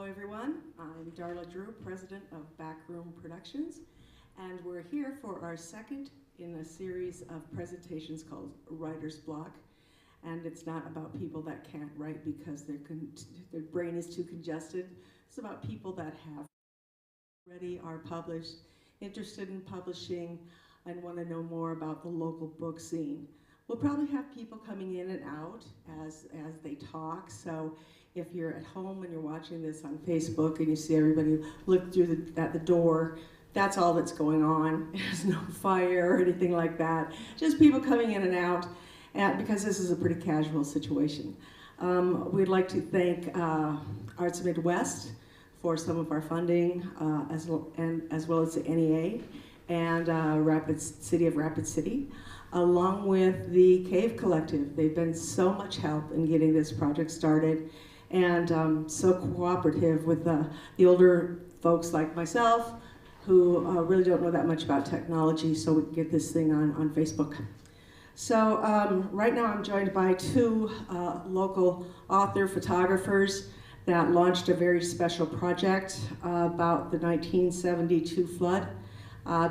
everyone. I'm Darla Drew, president of Backroom Productions, and we're here for our second in a series of presentations called Writer's Block. And it's not about people that can't write because their brain is too congested. It's about people that have already are published, interested in publishing, and want to know more about the local book scene. We'll probably have people coming in and out as they talk, so if you're at home and you're watching this on Facebook and you see everybody look through at the door, that's all that's going on. There's no fire or anything like that. Just people coming in and out, because this is a pretty casual situation. We'd like to thank Arts Midwest for some of our funding, as well as the NEA and City of Rapid City, along with the Cave Collective. They've been so much help in getting this project started, and so cooperative with the older folks like myself who really don't know that much about technology, so we can get this thing on Facebook. So right now I'm joined by two local author photographers that launched a very special project about the 1972 flood.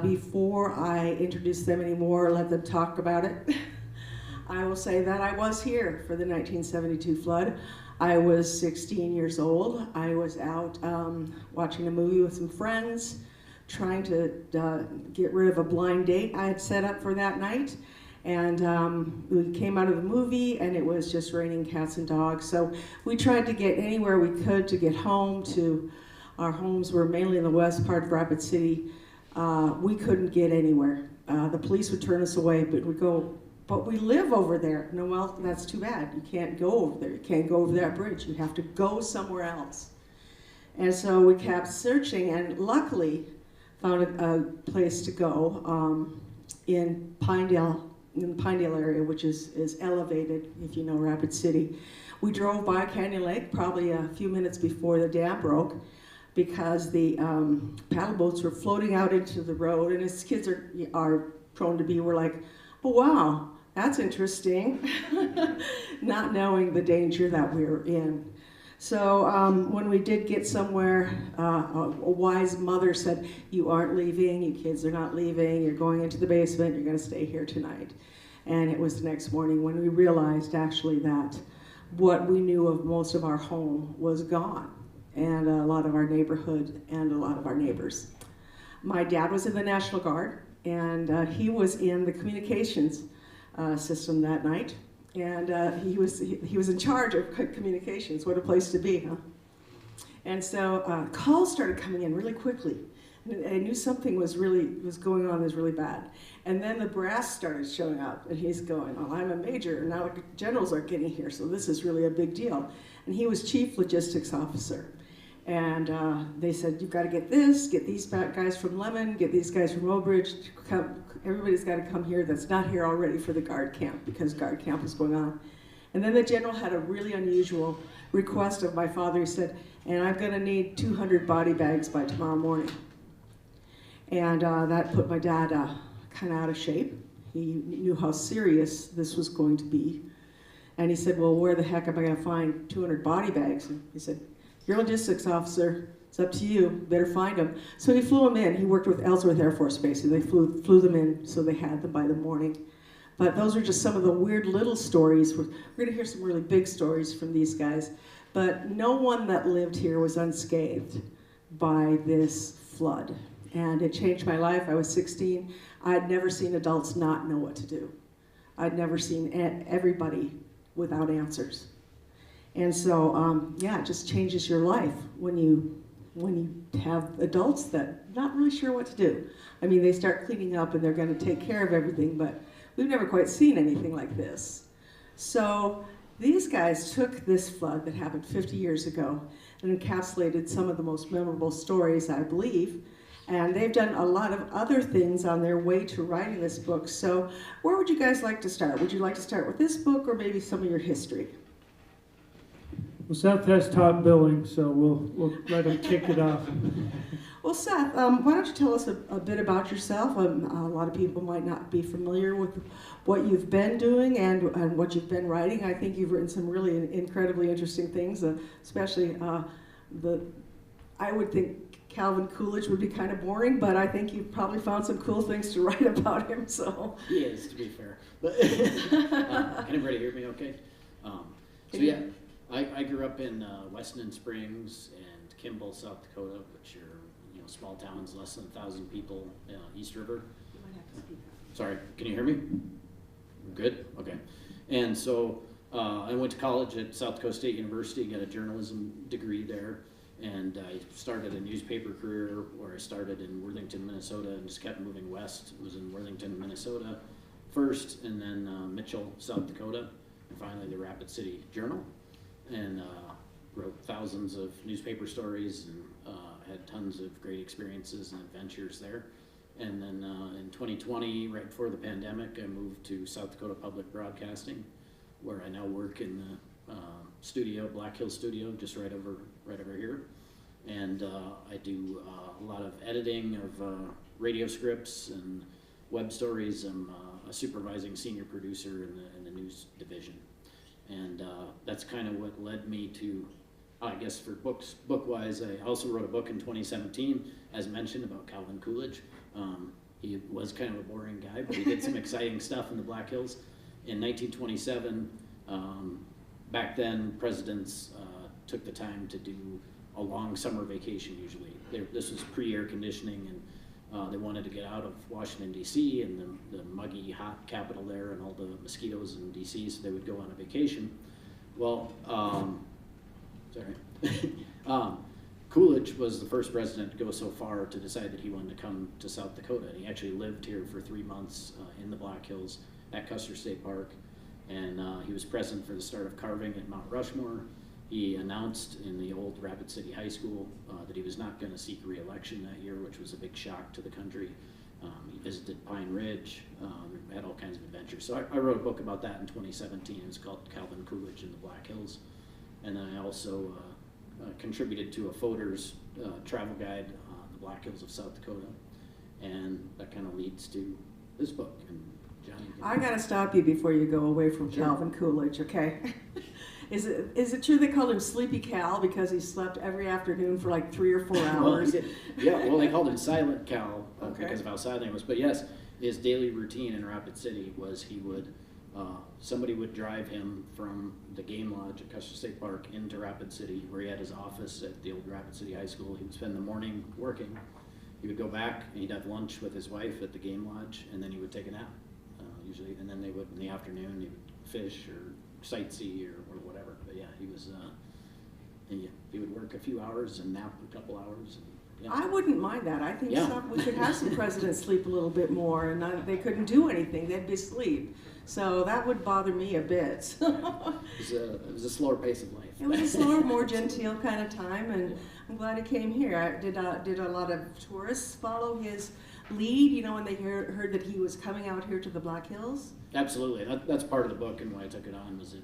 Before I introduce them anymore, let them talk about it, I will say that I was here for the 1972 flood. I was 16 years old. I was out watching a movie with some friends, trying to get rid of a blind date I had set up for that night. And we came out of the movie and it was just raining cats and dogs. So we tried to get anywhere we could to get home to, our homes were mainly in the west part of Rapid City. We couldn't get anywhere. The police would turn us away, but we'd go, but we live over there. No, well, that's too bad. You can't go over there. You can't go over that bridge. You have to go somewhere else. And so we kept searching and luckily found a place to go in the Pinedale area, which is elevated, if you know Rapid City. We drove by Canyon Lake probably a few minutes before the dam broke, because the paddle boats were floating out into the road, and as kids are prone to be, we're like, oh wow, that's interesting, not knowing the danger that we were in. So when we did get somewhere, a wise mother said, you aren't leaving, you kids are not leaving, you're going into the basement, you're gonna stay here tonight. And it was the next morning when we realized actually that what we knew of most of our home was gone, and a lot of our neighborhood and a lot of our neighbors. My dad was in the National Guard, and he was in the communications system that night, and he was in charge of communications. What a place to be, huh? And so calls started coming in really quickly. I knew something was going on, was really bad. And then the brass started showing up, and he's going, well, I'm a major, and now the generals are getting here, so this is really a big deal. And he was chief logistics officer. And they said, you've got to get this, get these guys from Lemon, get these guys from Obridge, everybody's got to come here that's not here already for the guard camp, because guard camp was going on. And then the general had a really unusual request of my father. He said, and I'm going to need 200 body bags by tomorrow morning. And that put my dad kind of out of shape. He knew how serious this was going to be. And he said, well, where the heck am I going to find 200 body bags? And he said, you're a logistics officer, it's up to you, better find them. So he flew them in. He worked with Ellsworth Air Force Base, and they flew them in so they had them by the morning. But those are just some of the weird little stories. We're gonna hear some really big stories from these guys, but no one that lived here was unscathed by this flood. And it changed my life. I was 16. I'd never seen adults not know what to do. I'd never seen everybody without answers. And so, yeah, it just changes your life when you have adults that not really sure what to do. I mean, they start cleaning up and they're going to take care of everything, but we've never quite seen anything like this. So these guys took this flood that happened 50 years ago and encapsulated some of the most memorable stories, I believe. And they've done a lot of other things on their way to writing this book. So where would you guys like to start? Would you like to start with this book or maybe some of your history? Well, Seth has top billing, so we'll let him kick it off. Well, Seth, why don't you tell us a bit about yourself? A lot of people might not be familiar with what you've been doing and what you've been writing. I think you've written some really incredibly interesting things, especially the I would think Calvin Coolidge would be kind of boring, but I think you've probably found some cool things to write about him, so. He is, to be fair. But can everybody hear me okay? So yeah, I grew up in Weston Springs and Kimball, South Dakota, which are small towns, less than 1,000 people, East River. You might have to speak up. Sorry, can you hear me? Good? Okay. And so I went to college at South Dakota State University, got a journalism degree there, and I started a newspaper career where I started in Worthington, Minnesota, and just kept moving west. Was in Worthington, Minnesota first, and then Mitchell, South Dakota, and finally the Rapid City Journal, and wrote thousands of newspaper stories and had tons of great experiences and adventures there. And then in 2020, right before the pandemic, I moved to South Dakota Public Broadcasting, where I now work in the studio, Black Hill Studio, just right over here. And I do a lot of editing of radio scripts and web stories. I'm a supervising senior producer in the news division. And that's kind of what led me to, I guess for book-wise, I also wrote a book in 2017, as mentioned, about Calvin Coolidge. He was kind of a boring guy, but he did some exciting stuff in the Black Hills. In 1927, back then, presidents took the time to do a long summer vacation usually. This was pre-air conditioning, and they wanted to get out of Washington, D.C. and the muggy, hot capital there and all the mosquitoes in D.C., so they would go on a vacation. Well, Coolidge was the first president to go so far to decide that he wanted to come to South Dakota. And he actually lived here for 3 months in the Black Hills at Custer State Park. And he was present for the start of carving at Mount Rushmore. He announced in the old Rapid City High School that he was not going to seek re-election that year, which was a big shock to the country. He visited Pine Ridge, had all kinds of adventures. So I wrote a book about that in 2017. It was called Calvin Coolidge in the Black Hills. And then I also contributed to a Foder's travel guide on the Black Hills of South Dakota. And that kind of leads to this book. And Johnny, I gotta stop you before you go away from Sure. Calvin Coolidge, okay? Is it true they called him Sleepy Cal because he slept every afternoon for like 3 or 4 hours? Well, well, they called him Silent Cal Okay. because of how silent he was. But yes, his daily routine in Rapid City was he would, somebody would drive him from the game lodge at Custer State Park into Rapid City, where he had his office at the old Rapid City High School. He would spend the morning working. He would go back and he'd have lunch with his wife at the game lodge, and then he would take a nap, usually. And then they would, in the afternoon, he would fish or sightsee or whatever. But yeah, he was, he would work a few hours and nap a couple hours. And, yeah. I wouldn't mind that. I think Yeah. we could have some presidents sleep a little bit more, and they couldn't do anything. They'd be asleep. So that would bother me a bit. It was a slower pace of life. It was a slower, more genteel kind of time, and I'm glad he came here. Did a lot of tourists follow his lead, when they heard that he was coming out here to the Black Hills? Absolutely. That's part of the book, and why I took it on was that,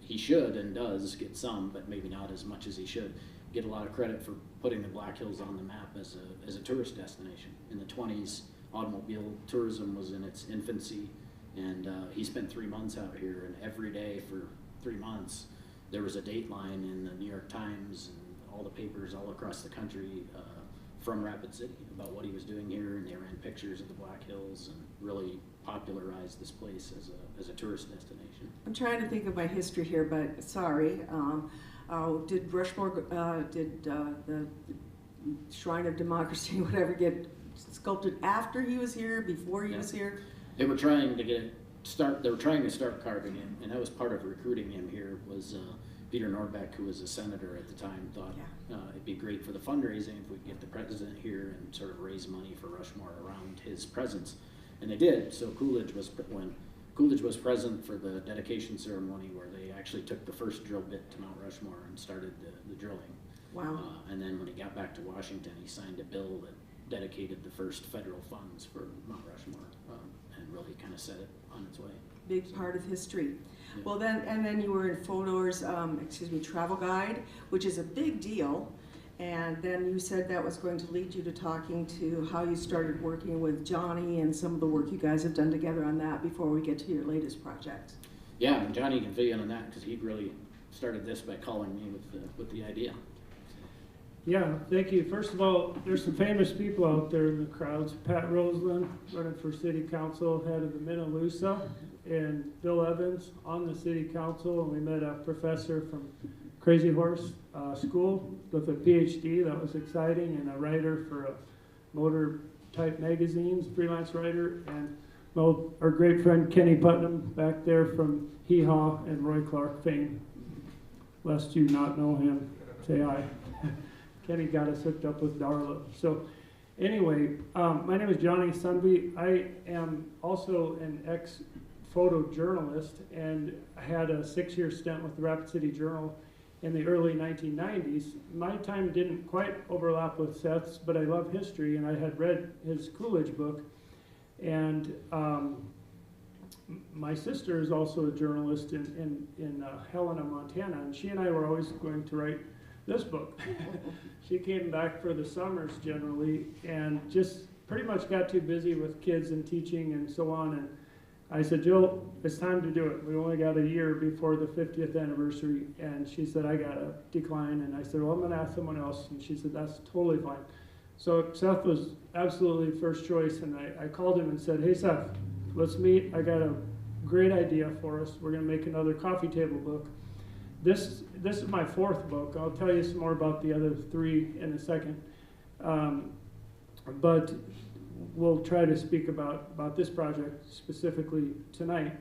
he should and does get some, but maybe not as much as he should, get a lot of credit for putting the Black Hills on the map as a tourist destination. In the 20s, automobile tourism was in its infancy, and he spent 3 months out here, and every day for 3 months, there was a dateline in the New York Times and all the papers all across the country from Rapid City about what he was doing here, and they ran pictures of the Black Hills and really popularized this place as a tourist destination. I'm trying to think of my history here, but sorry. Did Rushmore, did the Shrine of Democracy, whatever, get sculpted after he was here, before he was here? They were trying to start carving him, and that was part of recruiting him here. Was Peter Norbeck, who was a senator at the time, thought it'd be great for the fundraising if we could get the president here and sort of raise money for Rushmore around his presence, and they did. So when Coolidge was present for the dedication ceremony, where they actually took the first drill bit to Mount Rushmore and started the drilling. Wow. And then when he got back to Washington, he signed a bill that dedicated the first federal funds for Mount Rushmore, and really kind of set it on its way. Big part of history. Yeah. Well, then you were in Fodor's, travel guide, which is a big deal. And then you said that was going to lead you to talking to how you started working with Johnny and some of the work you guys have done together on that before we get to your latest project. Yeah, and Johnny can fill you in on that because he really started this by calling me with the idea. Yeah, thank you. First of all, there's some famous people out there in the crowds. Pat Roseland, running for city council, head of the Minnelusa, and Bill Evans on the city council. And we met a professor from Crazy Horse School with a PhD. That was exciting, and a writer for a motor type magazines, freelance writer, and well, our great friend Kenny Putnam back there from Hee Haw and Roy Clark fame. Lest you not know him, say hi. Kenny got us hooked up with Darla. So anyway, my name is Johnny Sundby. I am also an ex-photojournalist, and I had a 6-year stint with the Rapid City Journal in the early 1990s. My time didn't quite overlap with Seth's, but I love history, and I had read his Coolidge book. And my sister is also a journalist in Helena, Montana, and she and I were always going to write this book. She came back for the summers generally, and just pretty much got too busy with kids and teaching and so on. And I said, Jill, it's time to do it. We only got a year before the 50th anniversary. And she said, I got to decline. And I said, well, I'm going to ask someone else. And she said, that's totally fine. So Seth was absolutely first choice. And I called him and said, hey, Seth, let's meet. I got a great idea for us. We're going to make another coffee table book. This is my 4th book. I'll tell you some more about the other 3 in a second. But we'll try to speak about this project specifically tonight.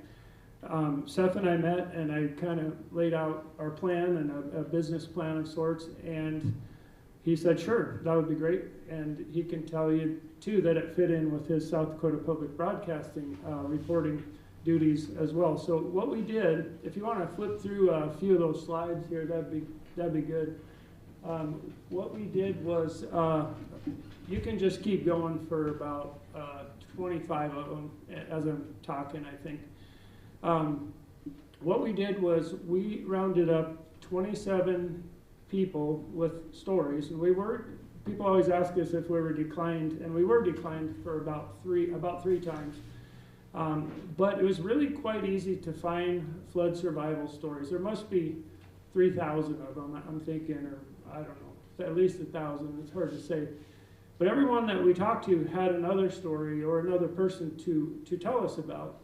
Seth and I met, and I kind of laid out our plan and a business plan of sorts, and he said, sure, that would be great. And he can tell you, too, that it fit in with his South Dakota Public Broadcasting reporting duties as well. So what we did, if you want to flip through a few of those slides here, that'd be good. What we did was, you can just keep going for about 25 of them as I'm talking, I think. What we did was we rounded up 27 people with stories, and people always ask us if we were declined, and we were declined for about three times. But it was really quite easy to find flood survival stories. There must be 3,000 of them, I'm thinking, or I don't know, at least 1,000, it's hard to say. But everyone that we talked to had another story or another person to tell us about.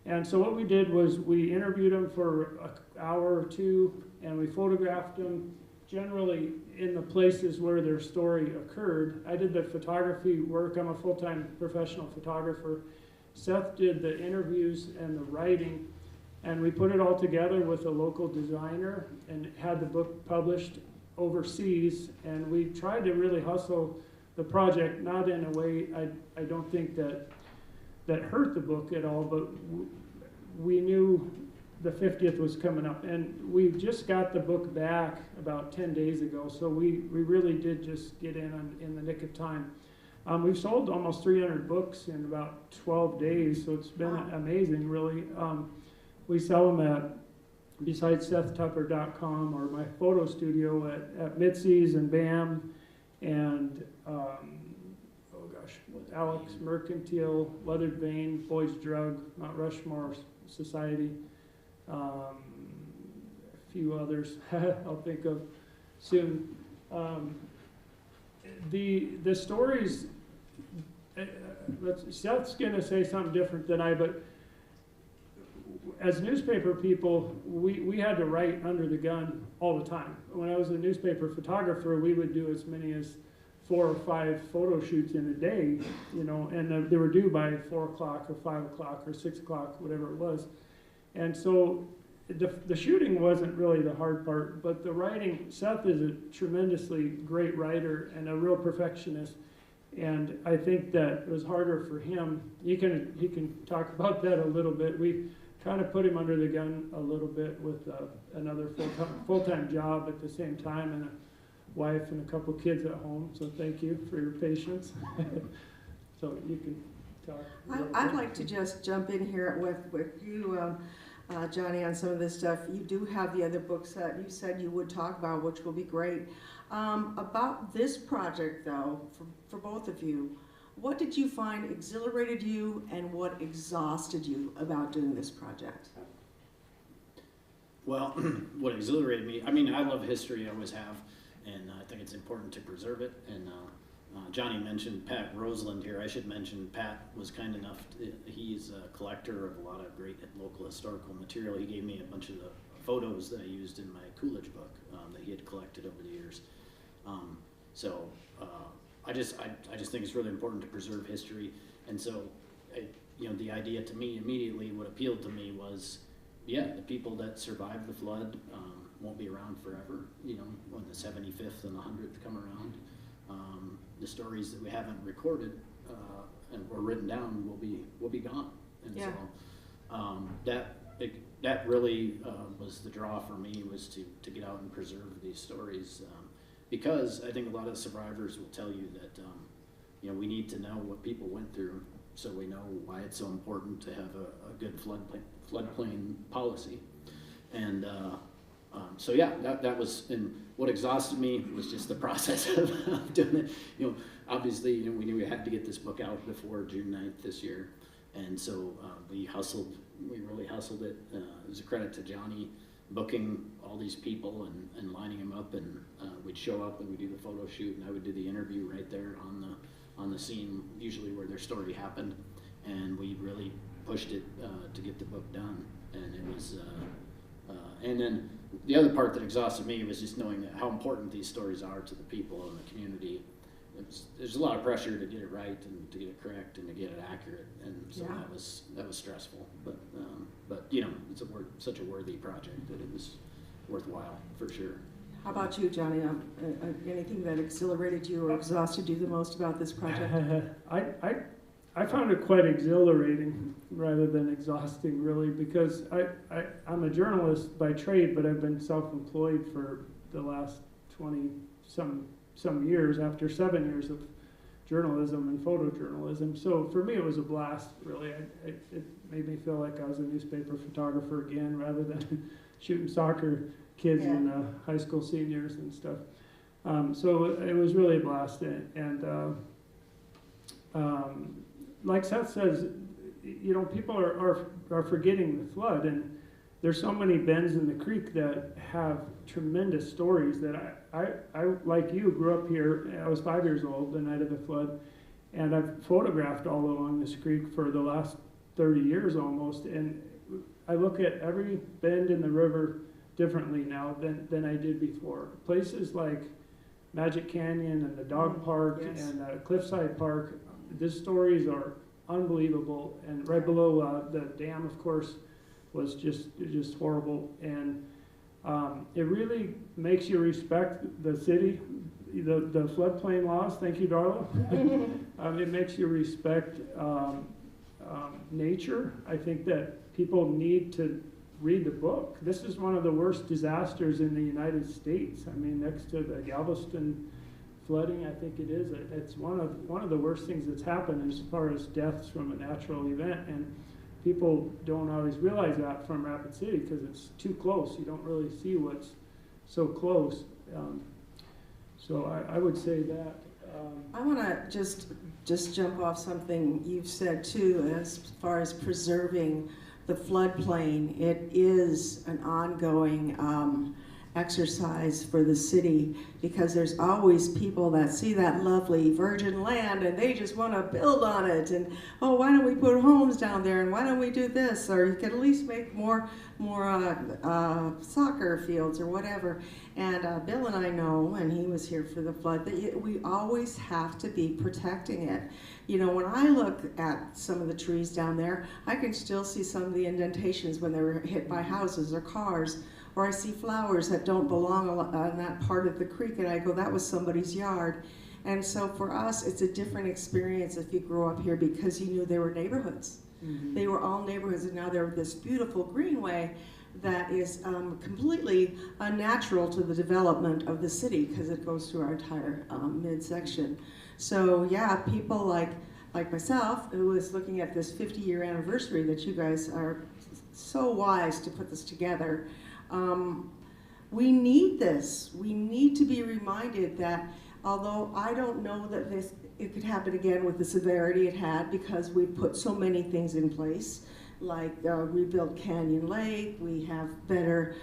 And so what we did was we interviewed them for an hour or 2, and we photographed them generally in the places where their story occurred. I did the photography work. I'm a full-time professional photographer. Seth did the interviews and the writing, and we put it all together with a local designer and had the book published overseas. And we tried to really hustle the project, not in a way I don't think that hurt the book at all, but we knew the 50th was coming up, and we just got the book back about 10 days ago, so we really did just get in the nick of time. We've sold almost 300 books in about 12 days, so it's been amazing, really. We sell them besides SethTupper.com, or my photo studio at Mitzi's and BAM, and Alex Mercantile, Weathered Vein, Boys Drug, Mount Rushmore Society, a few others I'll think of soon. The stories, Seth's going to say something different than but as newspaper people, we had to write under the gun all the time. When I was a newspaper photographer, we would do as many as 4 or 5 photo shoots in a day, and they were due by 4 o'clock or 5 o'clock or 6 o'clock, whatever it was. And so the shooting wasn't really the hard part, but the writing. Seth is a tremendously great writer and a real perfectionist, and I think that it was harder for him. He can talk about that a little bit. We kind of put him under the gun a little bit with another full-time job at the same time, and a wife and a couple kids at home, so thank you for your patience. So you can talk. I'd like to just jump in here with you, Johnny, on some of this stuff. You do have the other books that you said you would talk about, which will be great. About this project, though, for both of you, what did you find exhilarated you and what exhausted you about doing this project? Well, what exhilarated me, I mean, I love history, I always have, and I think it's important to preserve it. And Johnny mentioned Pat Roseland here. I should mention Pat was kind enough, he's a collector of a lot of great local historical material. He gave me a bunch of the photos that I used in my Coolidge book that he had collected over the years. I just think it's really important to preserve history. And so, the idea to me immediately, what appealed to me was, yeah, the people that survived the flood won't be around forever. When the 75th and the 100th come around, the stories that we haven't recorded and or written down will be gone. And yeah. So that really was the draw for me, was to get out and preserve these stories, because I think a lot of survivors will tell you that we need to know what people went through, so we know why it's so important to have a good floodplain policy. And so yeah, that was, and what exhausted me was just the process of doing it. Obviously, we knew we had to get this book out before June 9th this year. And so we really hustled it. It was a credit to Johnny booking all these people and lining them up, and we'd show up and we'd do the photo shoot, and I would do the interview right there on the scene, usually where their story happened. And we really pushed it to get the book done. And it was, and then the other part that exhausted me was just knowing that how important these stories are to the people in the community. There's a lot of pressure to get it right and to get it correct and to get it accurate, and so yeah. that was stressful. But it's such a worthy project that it was worthwhile for sure. How about you, Johnny? Anything that exhilarated you or exhausted you the most about this project? I found it quite exhilarating rather than exhausting, really, because I'm a journalist by trade, but I've been self-employed for the last 20-some years, after 7 years of journalism and photojournalism. So for me, it was a blast, really. It made me feel like I was a newspaper photographer again, rather than shooting soccer kids yeah. and high school seniors and stuff. So it was really a blast. And like Seth says, people are forgetting the flood, and there's so many bends in the creek that have tremendous stories that I like you, grew up here. I was 5 years old the night of the flood, and I've photographed all along this creek for the last 30 years almost, and I look at every bend in the river differently now than I did before. Places like Magic Canyon and the dog park yes. and Cliffside Park, these stories are unbelievable, and right below the dam, of course, was just horrible, and it really makes you respect the city, the floodplain laws. Thank you, Darla. It makes you respect nature. I think that people need to read the book. This is one of the worst disasters in the United States. I mean, next to the Galveston flooding, I think it is. It's one of the worst things that's happened as far as deaths from a natural event, and people don't always realize that from Rapid City because it's too close. You don't really see what's so close. So I would say that. I want to just jump off something you've said too, as far as preserving the floodplain. It is an ongoing exercise for the city, because there's always people that see that lovely virgin land and they just want to build on it, and oh, why don't we put homes down there, and why don't we do this, or you could at least make more soccer fields or whatever. And Bill and I know, and he was here for the flood, that we always have to be protecting it. When I look at some of the trees down there, I can still see some of the indentations when they were hit by houses or cars. Or I see flowers that don't belong on that part of the creek, and I go, that was somebody's yard. And so for us, it's a different experience if you grow up here, because you knew there were neighborhoods. Mm-hmm. They were all neighborhoods, and now they're this beautiful greenway that is completely unnatural to the development of the city, because it goes through our entire midsection. So yeah, people like myself, who is looking at this 50-year anniversary that you guys are so wise to put this together. We need this. We need to be reminded that, although I don't know that it could happen again with the severity it had, because we've put so many things in place, like we built Canyon Lake. We have better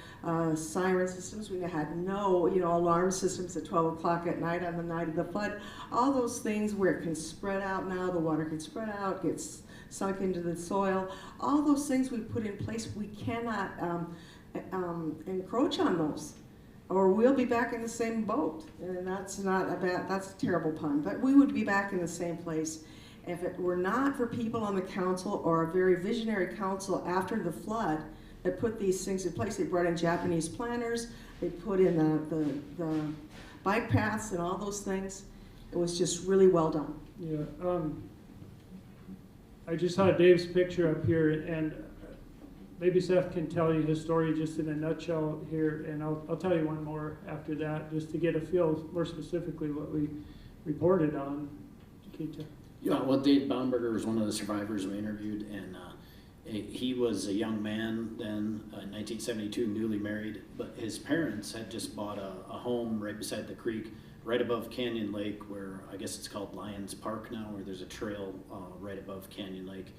siren systems. We had no, alarm systems at 12 o'clock at night on the night of the flood. All those things where it can spread out now, the water can spread out, gets sunk into the soil. All those things we put in place, we cannot encroach on those, or we'll be back in the same boat. And that's a terrible pun, but we would be back in the same place if it were not for people on the council, or a very visionary council after the flood that put these things in place. They brought in Japanese planners, they put in the bike paths and all those things. It was just really well done. Yeah, I just saw Dave's picture up here, and maybe Seth can tell you his story just in a nutshell here, and I'll tell you one more after that, just to get a feel more specifically what we reported on. Keita. Yeah, well, Dave Baumberger was one of the survivors we interviewed, and he was a young man then, in 1972, newly married, but his parents had just bought a home right beside the creek, right above Canyon Lake, where I guess it's called Lions Park now, where there's a trail right above Canyon Lake.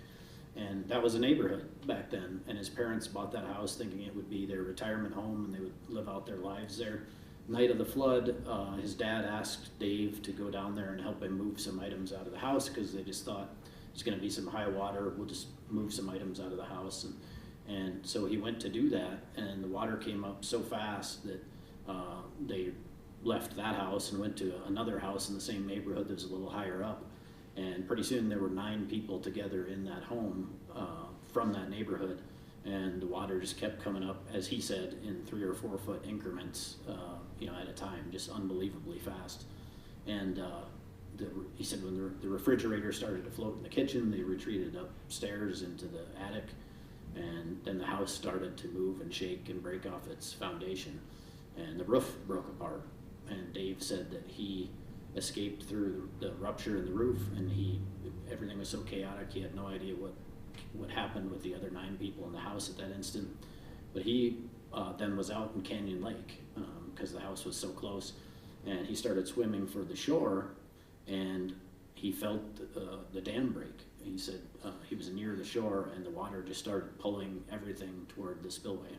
And that was a neighborhood back then, and his parents bought that house thinking it would be their retirement home and they would live out their lives there. Night of the flood, his dad asked Dave to go down there and help him move some items out of the house, because they just thought it's going to be some high water, we'll just move some items out of the house. And so he went to do that, and the water came up so fast that they left that house and went to another house in the same neighborhood that was a little higher up. And pretty soon there were 9 people together in that home from that neighborhood, and the water just kept coming up, as he said, in 3 or 4 foot increments, at a time, just unbelievably fast. And he said when the refrigerator started to float in the kitchen, they retreated upstairs into the attic, and then the house started to move and shake and break off its foundation, and the roof broke apart. And Dave said that he escaped through the rupture in the roof, and everything was so chaotic, he had no idea what happened with the other 9 people in the house at that instant. But he then was out in Canyon Lake, because the house was so close, and he started swimming for the shore, and he felt the dam break. He said he was near the shore, and the water just started pulling everything toward the spillway,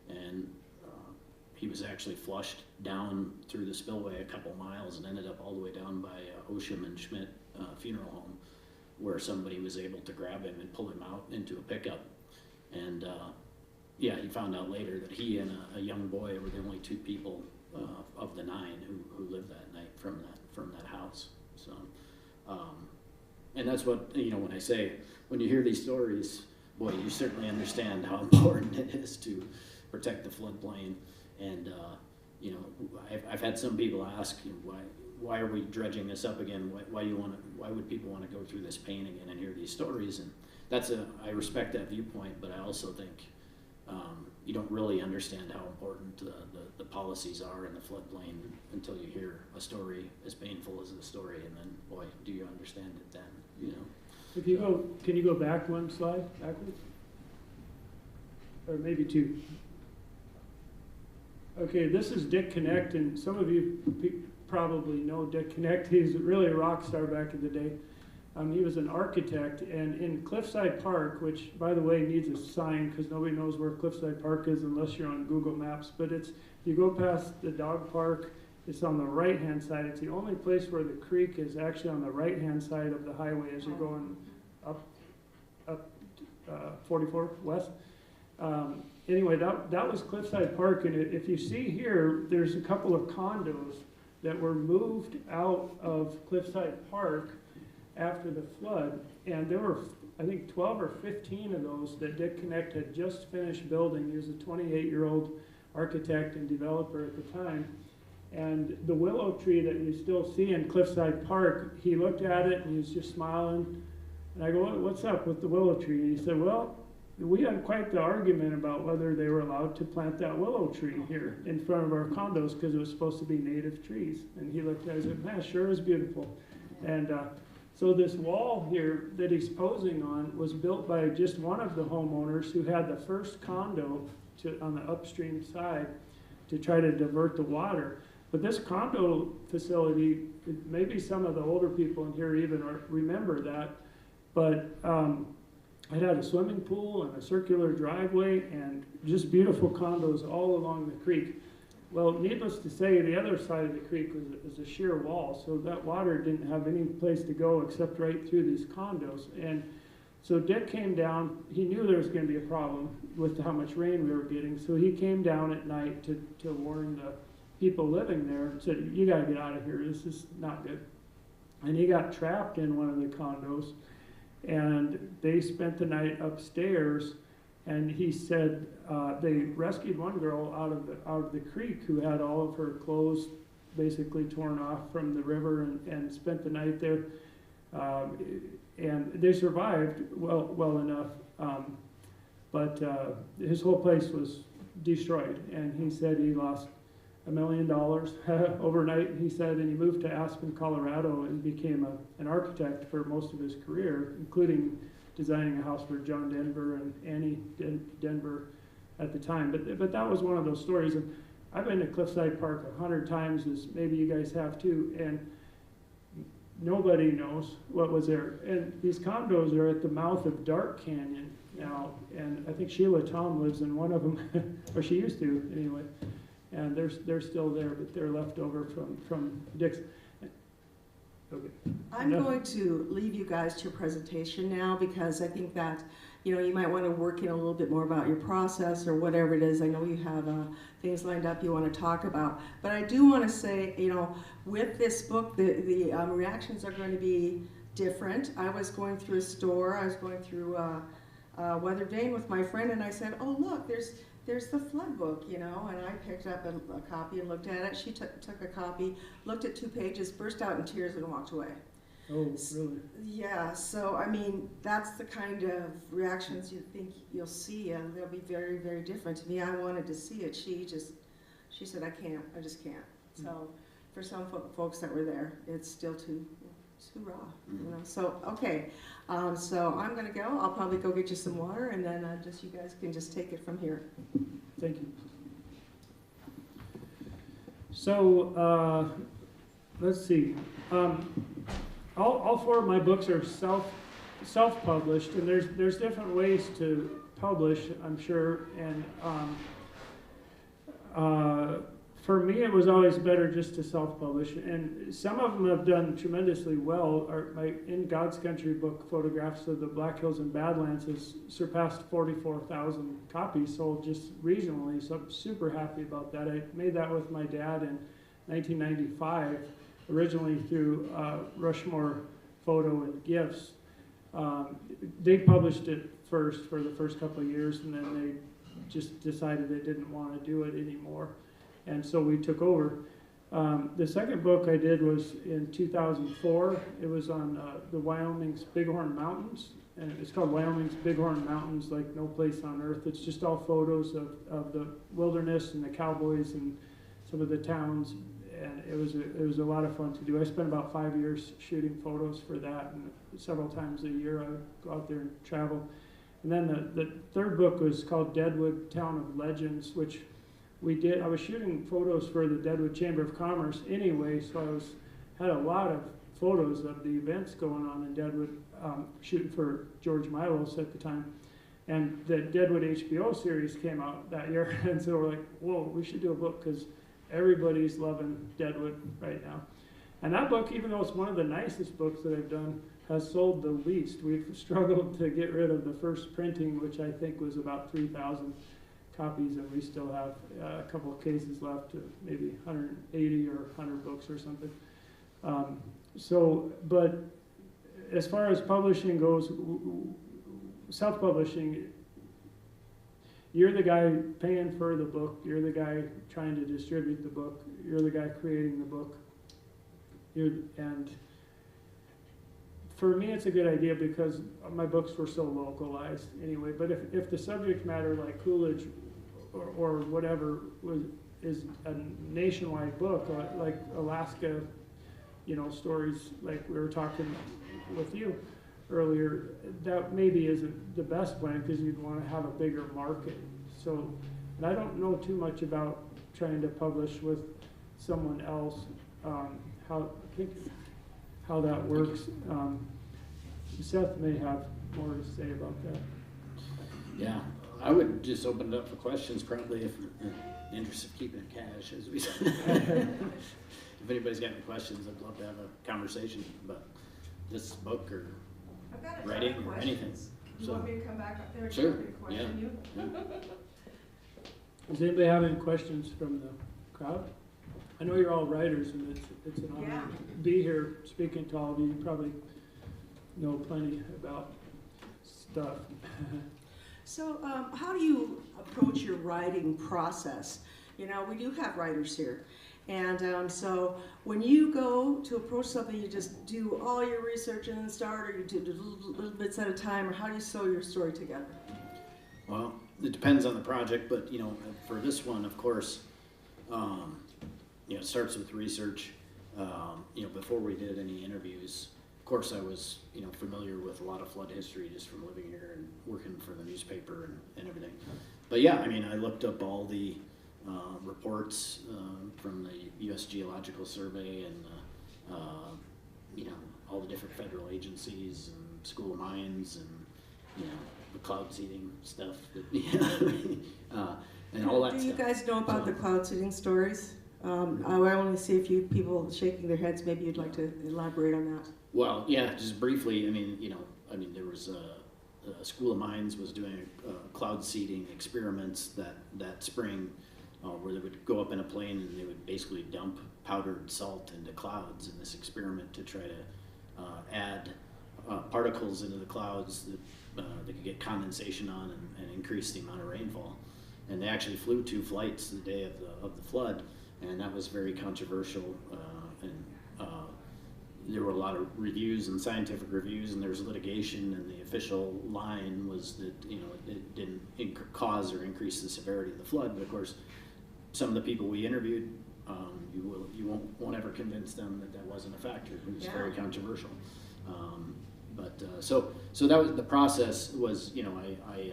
and he was actually flushed down through the spillway a couple miles and ended up all the way down by Osham and Schmidt Funeral Home, where somebody was able to grab him and pull him out into a pickup. And he found out later that he and a young boy were the only 2 people of the 9 who lived that night from that house. So, and that's what, when I say, when you hear these stories, boy, you certainly understand how important it is to protect the floodplain. And I've had some people ask, why are we dredging this up again? Why would people want to go through this pain again and hear these stories? And I respect that viewpoint, but I also think you don't really understand how important the policies are in the floodplain until you hear a story as painful as the story, and then, boy, do you understand it then, Can you go back one slide, backwards? Or maybe 2. Okay, this is Dick Connect, and some of you probably know Dick Connect. He's really a rock star back in the day. He was an architect, and in Cliffside Park, which, by the way, needs a sign because nobody knows where Cliffside Park is unless you're on Google Maps, but you go past the dog park, it's on the right-hand side. It's the only place where the creek is actually on the right-hand side of the highway as you're going up 44 west. Anyway, that was Cliffside Park, and if you see here, there's a couple of condos that were moved out of Cliffside Park after the flood, and there were, I think, 12 or 15 of those that Dick Connect had just finished building. He was a 28-year-old architect and developer at the time, and the willow tree that you still see in Cliffside Park, he looked at it and he was just smiling, and I go, what's up with the willow tree? And he said, well, we had quite the argument about whether they were allowed to plant that willow tree here in front of our condos because it was supposed to be native trees. And he looked at it and said, man, sure is beautiful. And so this wall here that he's posing on was built by just one of the homeowners who had the first condo on the upstream side to try to divert the water. But this condo facility, maybe some of the older people in here even remember that, but it had a swimming pool and a circular driveway and just beautiful condos all along the creek. Well, needless to say, the other side of the creek was a sheer wall, so that water didn't have any place to go except right through these condos. And so Dick came down. He knew there was going to be a problem with how much rain we were getting, so he came down at night to warn the people living there and said, "You got to get out of here. This is not good." And he got trapped in one of the condos, and they spent the night upstairs. And he said they rescued one girl out of the creek who had all of her clothes basically torn off from the river, and spent the night there. And they survived well enough, but his whole place was destroyed. And he said he lost $1 million overnight. He said, and he moved to Aspen, Colorado, and became an architect for most of his career, including designing a house for John Denver and Annie Denver at the time. But that was one of those stories. And I've been to Cliffside Park 100 times, as maybe you guys have too, and nobody knows what was there. And these condos are at the mouth of Dark Canyon now, and I think Sheila Tom lives in one of them, or she used to anyway. And they're still there, but they're left over from Dick's. Okay. I'm going to leave you guys to your presentation now, because I think that, you know, you might want to work in a little bit more about your process or whatever it is. I know you have things lined up you want to talk about. But I do want to say, you know, with this book, the reactions are going to be different. I was going through a store. I was going through Weather Vane with my friend, and I said, "Oh, look, there's the flood book," you know, and I picked up a copy and looked at it. She took a copy, looked at 2 pages, burst out in tears, and walked away. Oh, really? Yeah, so I mean, that's the kind of reactions you think you'll see, and they'll be very, very different. To me, I wanted to see it. She said, I just can't. So for some folks that were there, it's still too raw, you know. So, okay, so I'm gonna go. I'll probably go get you some water, and then you guys can just take it from here. Thank you. So, let's see. All 4 of my books are self-published, and there's different ways to publish, I'm sure. And for me, it was always better just to self-publish, and some of them have done tremendously well. My In God's Country book, Photographs of the Black Hills and Badlands, has surpassed 44,000 copies sold just regionally, so I'm super happy about that. I made that with my dad in 1995, originally through Rushmore Photo and Gifts. They published it first for the first couple of years, and then they just decided they didn't want to do it anymore. And so we took over. The second book I did was in 2004. It was on the Wyoming's Bighorn Mountains, and it's called Wyoming's Bighorn Mountains, like no place on earth. It's just all photos of the wilderness and the cowboys and some of the towns, and it was a lot of fun to do. I spent about 5 years shooting photos for that, and several times a year I would go out there and travel. And then the third book was called Deadwood Town of Legends, which I was shooting photos for the Deadwood Chamber of Commerce anyway, so I had a lot of photos of the events going on in Deadwood, shooting for George Milos at the time. And the Deadwood HBO series came out that year, and so we're like, whoa, we should do a book, because everybody's loving Deadwood right now. And that book, even though it's one of the nicest books that I've done, has sold the least. We've struggled to get rid of the first printing, which I think was about 3,000 copies, and we still have a couple of cases left, maybe 180 or 100 books or something. But as far as publishing goes, self-publishing, you're the guy paying for the book, you're the guy trying to distribute the book, you're the guy creating the book. And for me, it's a good idea because my books were so localized anyway. But if the subject matter, like Coolidge or whatever, is a nationwide book, like Alaska, you know, stories like we were talking with you earlier, that maybe isn't the best plan because you'd want to have a bigger market. So, and I don't know too much about trying to publish with someone else, how that works. Seth may have more to say about that. Yeah, I would just open it up for questions, probably, if in the interest of keeping it cash, as we said. If anybody's got any questions, I'd love to have a conversation about this book or I've got a writing ton of or anything. questions. You So- want me to come back up there and Sure, question you? yeah. Does anybody have any questions from the crowd? I know you're all writers, and it's an honor Yeah. to be here speaking to all of you. You probably know plenty about stuff. So how do you approach your writing process? You know, we do have writers here. And so when you go to approach something, you just do all your research and then start, or you do little bits at a time, or how do you sew your story together? Well, it depends on the project, but for this one, of course, it starts with research. Before we did any interviews, of course, I was familiar with a lot of flood history just from living here and working for the newspaper and everything. But yeah, I looked up all the reports from the U.S. Geological Survey and all the different federal agencies and school of mines and the cloud seeding stuff and all that Do stuff. you guys know about the cloud seeding stories? I only see a few people shaking their heads. Maybe you'd like to elaborate on that. Well, yeah, just briefly. There was a school of mines was doing cloud seeding experiments that spring, where they would go up in a plane and they would basically dump powdered salt into clouds in this experiment to try to add particles into the clouds that they could get condensation on and increase the amount of rainfall. And they actually flew 2 flights the day of the flood, and that was very controversial. There were a lot of reviews and scientific reviews, and there was litigation, and the official line was that it didn't cause or increase the severity of the flood. But of course, some of the people we interviewed, you won't ever convince them that wasn't a factor. It was very controversial. So that was the process. Was I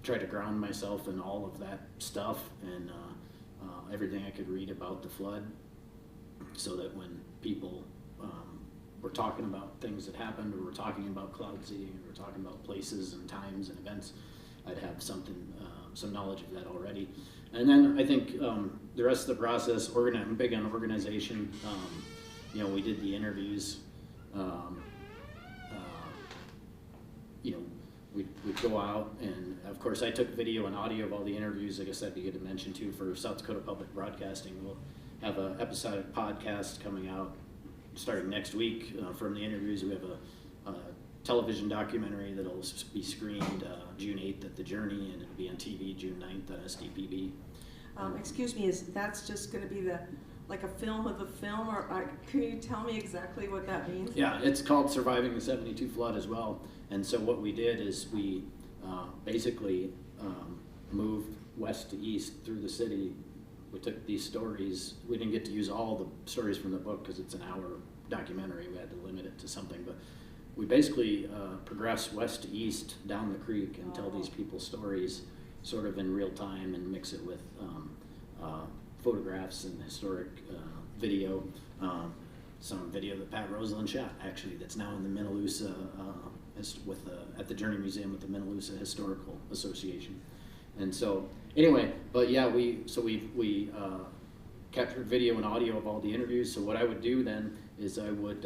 tried to ground myself in all of that stuff and everything I could read about the flood, so that when people were talking about things that happened, or were talking about cloud seeding, or were talking about places and times and events, I'd have some knowledge of that already. And then I think the rest of the process, I'm big on organization. We did the interviews. We'd go out, and of course I took video and audio of all the interviews. I guess that'd be good to mention too for South Dakota Public Broadcasting. We'll have an episodic podcast coming out starting next week from the interviews. We have a television documentary that'll be screened June 8th at The Journey, and it'll be on TV June 9th on SDPB. Excuse me, that's just going to be like a film of the film, or can you tell me exactly what that means? Yeah, it's called Surviving the 72 Flood as well. And so what we did is we basically moved west to east through the city. We took these stories. We didn't get to use all the stories from the book because it's an hour documentary. We had to limit it to something. But we basically progress west to east down the creek and tell these people's stories sort of in real time and mix it with photographs and historic video. Some video that Pat Roseland shot, actually, that's now in the Minnelusa at the Journey Museum with the Minnelusa Historical Association. And so anyway, but yeah, we captured video and audio of all the interviews. So what I would do then is I would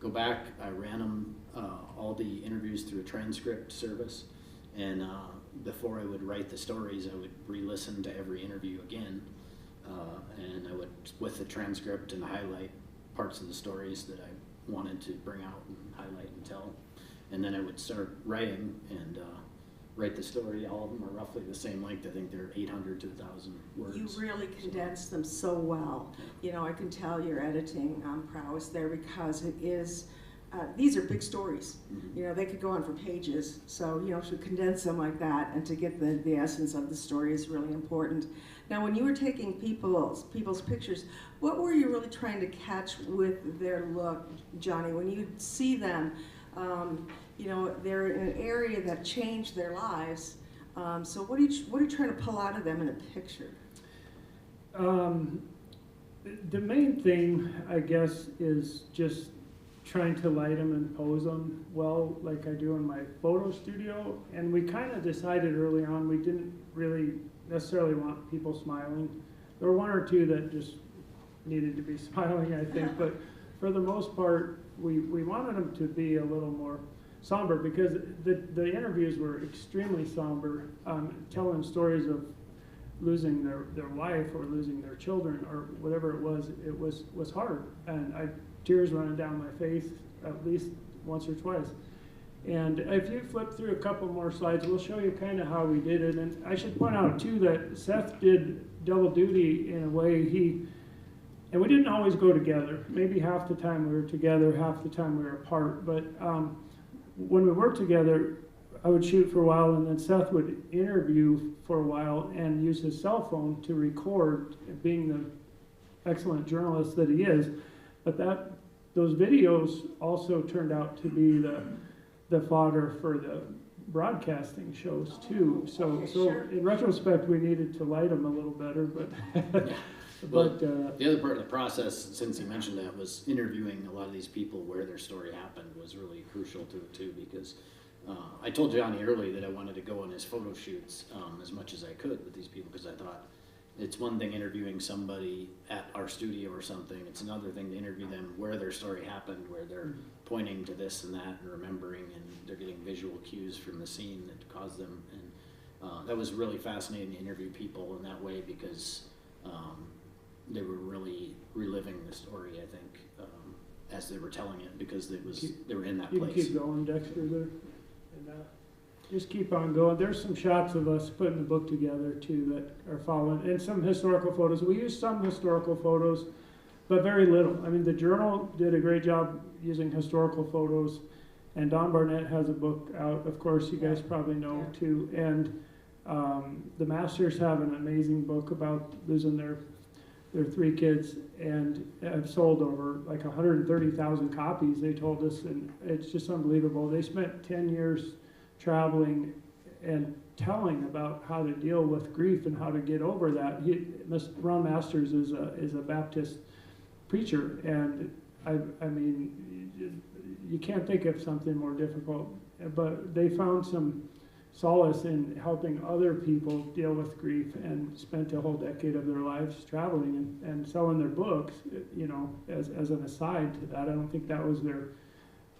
go back. I ran them all the interviews through a transcript service, and before I would write the stories, I would re-listen to every interview again, and I would, with the transcript, and highlight parts of the stories that I wanted to bring out and highlight and tell. And then I would start writing and write the story. All of them are roughly the same length. I think they're 800 to 1,000 words. You really condense them so well. I can tell your editing prowess there, because it is, these are big stories. Mm-hmm. They could go on for pages. So, to condense them like that and to get the essence of the story is really important. Now, when you were taking people's pictures, what were you really trying to catch with their look, Johnny? When you see them, they're in an area that changed their lives. So what are you trying to pull out of them in a picture? The main thing, I guess, is just trying to light them and pose them well, like I do in my photo studio. And we kind of decided early on we didn't really necessarily want people smiling. There were one or two that just needed to be smiling, I think, but for the most part, we wanted them to be a little more somber, because the interviews were extremely somber, telling stories of losing their wife or losing their children or whatever it was hard. And tears running down my face at least once or twice. And if you flip through a couple more slides, we'll show you kind of how we did it. And I should point out too that Seth did double duty in a way. And we didn't always go together. Maybe half the time we were together, half the time we were apart. But when we worked together, I would shoot for a while, and then Seth would interview for a while and use his cell phone to record, being the excellent journalist that he is. But those videos also turned out to be the fodder for the broadcasting shows too. So Sure. In retrospect, we needed to light them a little better, but the other part of the process, since you mentioned that, was interviewing a lot of these people where their story happened was really crucial to it too, because I told Johnny early that I wanted to go on his photo shoots as much as I could with these people, because I thought it's one thing interviewing somebody at our studio or something, it's another thing to interview them where their story happened, where they're pointing to this and that and remembering, and they're getting visual cues from the scene that caused them. And that was really fascinating to interview people in that way, because they were really reliving the story, I think, as they were telling it, because they were in that you place. can keep going, Dexter, there. And, just keep on going. There's some shots of us putting the book together too that are following, and some historical photos. We used some historical photos, but very little. I mean, the Journal did a great job using historical photos, and Don Barnett has a book out, of course, you guys probably know too. And the Masters have an amazing book about losing their 3 kids, and have sold over like 130,000 copies, they told us, and it's just unbelievable. They spent 10 years traveling and telling about how to deal with grief and how to get over that. Ron Masters is a Baptist preacher, and I mean, you can't think of something more difficult, but they found some solace in helping other people deal with grief, and spent a whole decade of their lives traveling and selling their books, you know, as an aside to that. I don't think that was their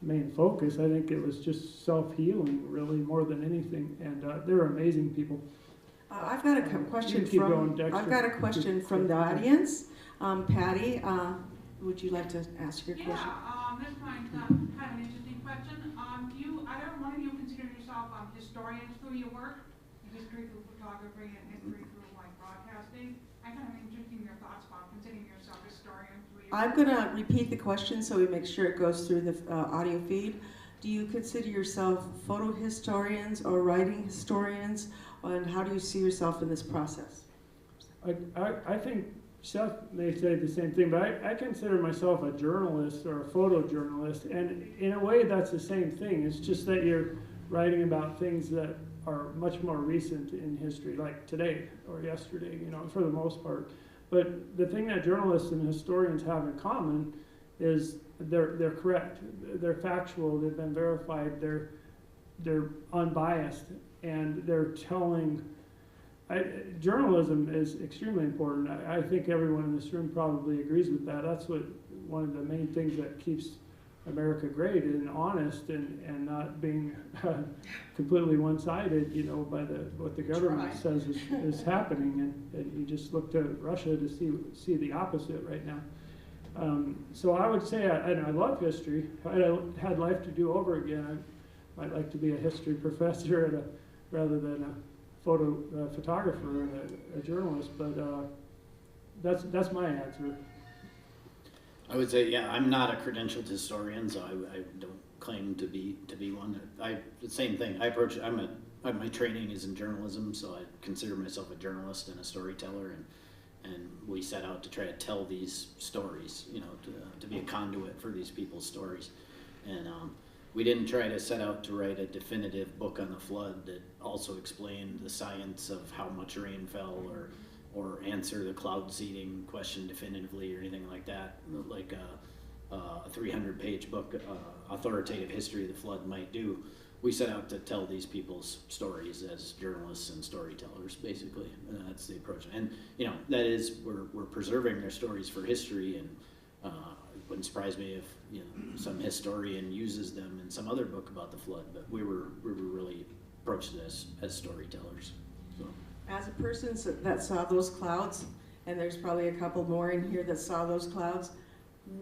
main focus. I think it was just self-healing, really, more than anything. And they're amazing people. I've got a question keep from going, Dexter. I've got a question from the audience. Patty, would you like to ask your question? This might kind of an interesting question. Either one of you consider yourself historians through your work, history through photography and history through like broadcasting? I'm kind of interested in your thoughts about considering yourself a historian through your I'm going to repeat the question so we make sure it goes through the audio feed. Do you consider yourself photo historians or writing historians, and how do you see yourself in this process? I think Seth may say the same thing, but I consider myself a journalist or a photojournalist, and in a way that's the same thing. It's just that you're writing about things that are much more recent in history, like today or yesterday, you know, for the most part. But the thing that journalists and historians have in common is they're correct, they're factual, they've been verified, they're unbiased, and they're telling. Journalism is extremely important. I think everyone in this room probably agrees with that. That's one of the main things that keeps America great, and honest, and not being completely one-sided, you know, by what the government says is happening. And you just look to Russia to see the opposite right now. So I would say I love history. If I had life to do over again, I might like to be a history professor rather than a photographer and a journalist, but that's my answer. I would say, yeah, I'm not a credentialed historian, so I don't claim to be one. The same thing. My training is in journalism, so I consider myself a journalist and a storyteller, and we set out to try to tell these stories, you know, to be a conduit for these people's stories, and we didn't try to set out to write a definitive book on the flood that also explained the science of how much rain fell, or answer the cloud seeding question definitively or anything like that. Like a 300-page book, authoritative history of the flood might do. We set out to tell these people's stories as journalists and storytellers, basically. That's the approach. And, you know, that is, we're preserving their stories for history, and it wouldn't surprise me if, you know, some historian uses them in some other book about the flood, but we were really approached it as storytellers. So. As a person that saw those clouds, and there's probably a couple more in here that saw those clouds,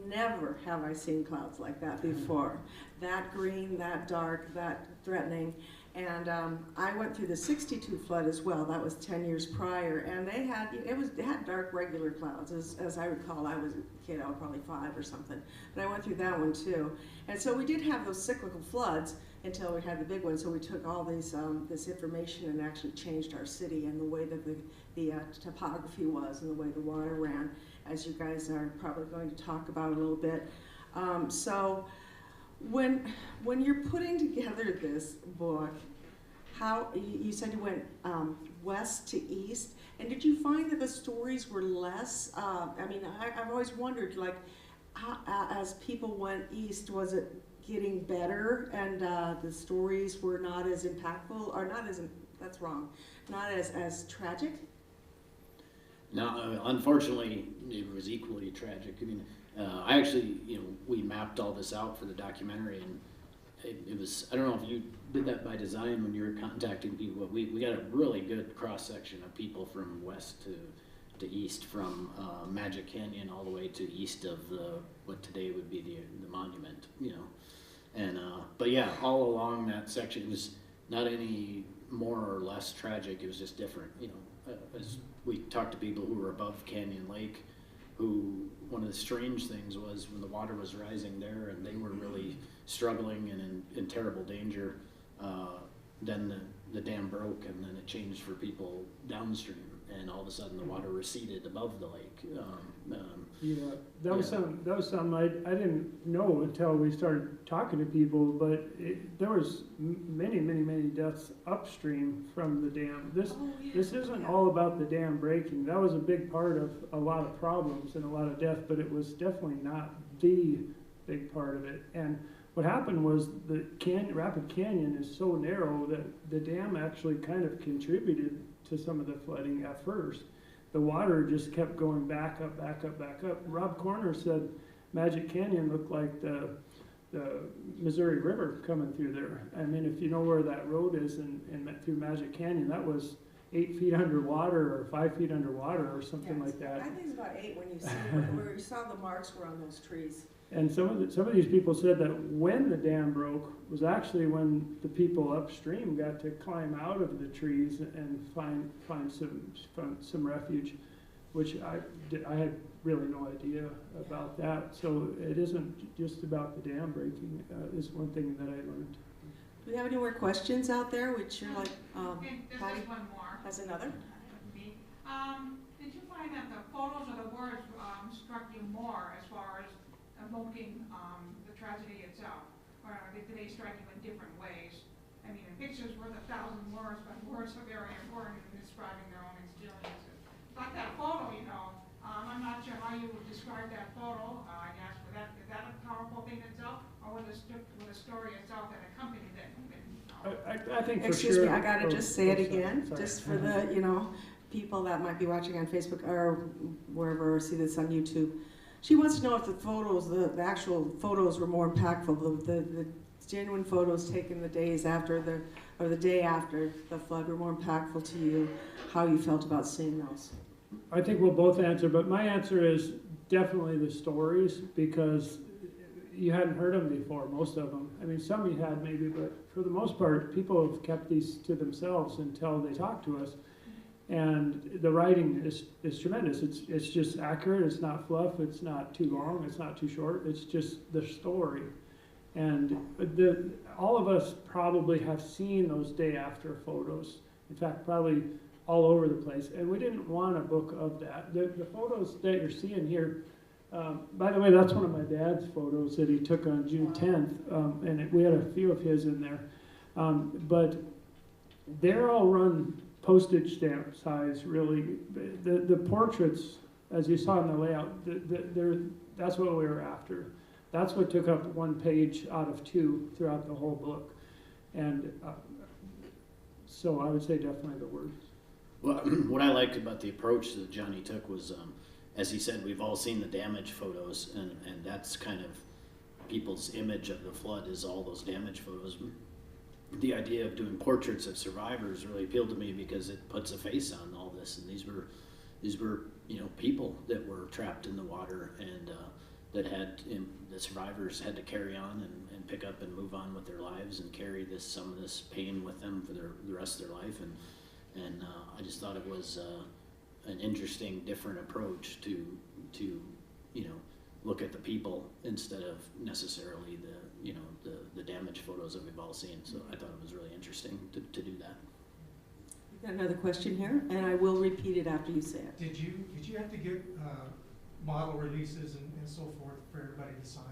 never have I seen clouds like that before. That green, that dark, that threatening. And I went through the 62 flood as well. That was 10 years prior, and they had dark regular clouds. As I recall, I was a kid, I was probably 5 or something. But I went through that one too. And so we did have those cyclical floods until we had the big one. So we took all these this information and actually changed our city and the way that the topography was and the way the water ran, as you guys are probably going to talk about a little bit. So when you're putting together this book, how you said you went west to east, and did you find that the stories were less? I mean, I've always wondered, like, how, as people went east, was it getting better, and the stories were not as impactful, or not as, that's wrong, not as tragic? No, unfortunately, it was equally tragic. I mean, I actually, you know, we mapped all this out for the documentary, and it was, I don't know if you did that by design when you were contacting people, but we got a really good cross-section of people from west to east, from Magic Canyon all the way to east of what today would be the monument, you know. And, but yeah, all along that section, it was not any more or less tragic, it was just different, you know. As we talked to people who were above Canyon Lake, who, one of the strange things was when the water was rising there and they were really struggling and in terrible danger, then the dam broke, and then it changed for people downstream, and all of a sudden the water receded above the lake. Yeah, that was something I didn't know until we started talking to people, but there was many deaths upstream from the dam. This isn't all about the dam breaking. That was a big part of a lot of problems and a lot of death, but it was definitely not the big part of it. And what happened was the Rapid Canyon is so narrow that the dam actually kind of contributed to some of the flooding at first. The water just kept going back up. Rob Corner said Magic Canyon looked like the Missouri River coming through there. I mean, if you know where that road is and through Magic Canyon, that was 8 feet underwater or 5 feet underwater or something like that. I think it's about 8 when you see where you saw the marks were on those trees. And some of these people said that when the dam broke was actually when the people upstream got to climb out of the trees and find some refuge, which I had really no idea about that. So it isn't just about the dam breaking. Is one thing that I learned. Do we have any more questions out there? Which you're like, There's just one more. Has another? Did you find that the photos or the words struck you more as far as evoking the tragedy itself, or did they strike you in different ways? I mean, pictures worth 1,000 words, but words are very important in describing their own experiences. Like that photo, you know, I'm not sure how you would describe that photo, I guess, but is that a powerful thing itself, or with the story itself that accompanied it? I think for Excuse sure. me, I gotta just say it sorry, again, sorry. just for the, people that might be watching on Facebook or wherever, or see this on YouTube. She wants to know if the photos, the actual photos were more impactful, the genuine photos taken the days after the day after the flood were more impactful to you, how you felt about seeing those. I think we'll both answer, but my answer is definitely the stories, because you hadn't heard them before, most of them. I mean, some you had maybe, but for the most part, people have kept these to themselves until they talk to us. And the writing is tremendous. It's just accurate. It's not fluff. It's not too long. It's not too short. It's just the story. And all of us probably have seen those day after photos. In fact, probably all over the place. And we didn't want a book of that. The photos that you're seeing here, by the way, that's one of my dad's photos that he took on June 10th. And we had a few of his in there. But they're all run postage stamp size, really. The portraits, as you saw in the layout, that's what we were after. That's what took up 1 page out of 2 throughout the whole book. And so I would say definitely the worst. Well, what I liked about the approach that Johnny took was, as he said, we've all seen the damage photos, and that's kind of people's image of the flood is all those damage photos. The idea of doing portraits of survivors really appealed to me because it puts a face on all this, and these were people that were trapped in the water, and that had the survivors had to carry on and pick up and move on with their lives and carry some of this pain with them for the rest of their life, and I just thought it was an interesting, different approach to look at the people instead of necessarily the damage photos that we've all seen. So I thought it was really interesting to do that. We've got another question here, and I will repeat it after you say it. Did you have to get model releases and so forth for everybody to sign?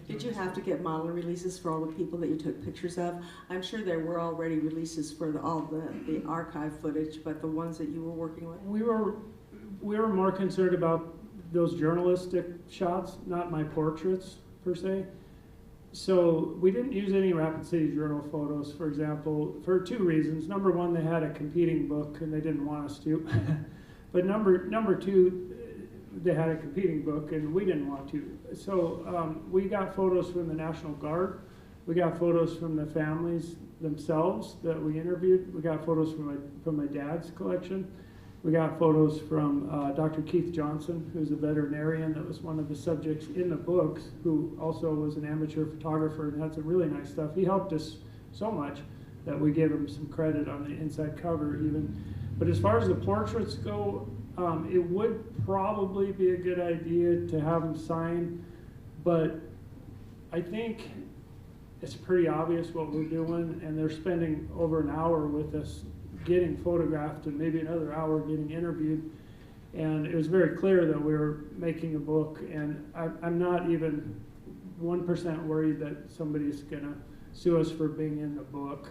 Did you have to get model releases for all the people that you took pictures of? I'm sure there were already releases for all the archive footage, but the ones that you were working with? We were more concerned about those journalistic shots, not my portraits per se. So we didn't use any Rapid City Journal photos, for example, for 2 reasons. Number 1, they had a competing book and they didn't want us to. But number 2, they had a competing book and we didn't want to. So we got photos from the National Guard. We got photos from the families themselves that we interviewed. We got photos from my dad's collection. We got photos from Dr. Keith Johnson, who's a veterinarian that was one of the subjects in the books, who also was an amateur photographer and had some really nice stuff. He helped us so much that we gave him some credit on the inside cover even. But as far as the portraits go, it would probably be a good idea to have them sign, but I think it's pretty obvious what we're doing, and they're spending over an hour with us getting photographed and maybe another hour getting interviewed, and it was very clear that we were making a book, and I'm not even 1% worried that somebody's gonna sue us for being in the book,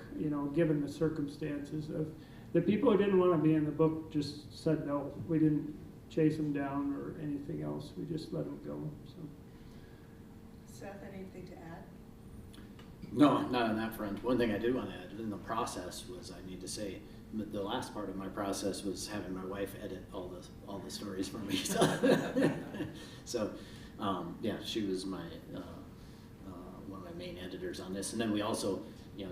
given the circumstances of the people who didn't want to be in the book. Just said no. We didn't chase them down or anything else. We just let them go. So. Seth, anything to add? No, not on that front. One thing I did want to add in the process was, I need to say, the last part of my process was having my wife edit all the stories for me. So, yeah, she was my one of my main editors on this. And then we also,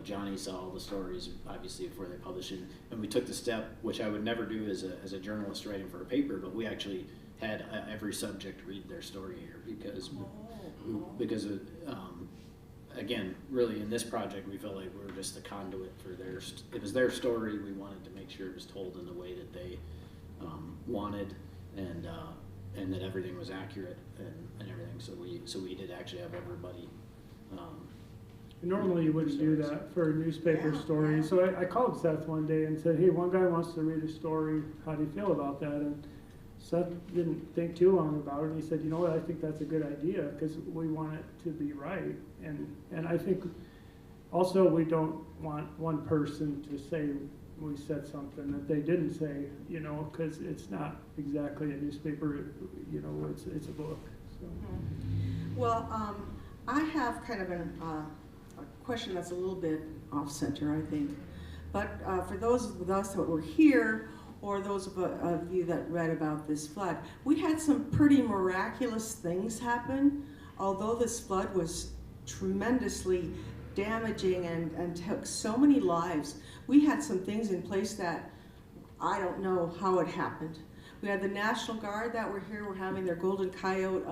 Johnny saw all the stories obviously before they published it, and we took the step, which I would never do as a journalist writing for a paper, but we actually had every subject read their story here because again, really in this project, we felt like we were just the conduit for it was their story. We wanted to make sure it was told in the way that they wanted, and that everything was accurate and everything. So we did actually have everybody. Normally you wouldn't do that for a newspaper story. So I called Seth one day and said, hey, one guy wants to read a story. How do you feel about that? And Seth didn't think too long about it. And he said, you know what, I think that's a good idea because we want it to be right. And I think also we don't want one person to say we said something that they didn't say, because it's not exactly a newspaper, it's a book. So. Well, I have kind of a question that's a little bit off-center, I think. But for those of us that were here, or those of you that read about this flood, we had some pretty miraculous things happen. Although this flood was tremendously damaging and took so many lives, we had some things in place that I don't know how it happened. We had the National Guard that were here, were having their Golden Coyote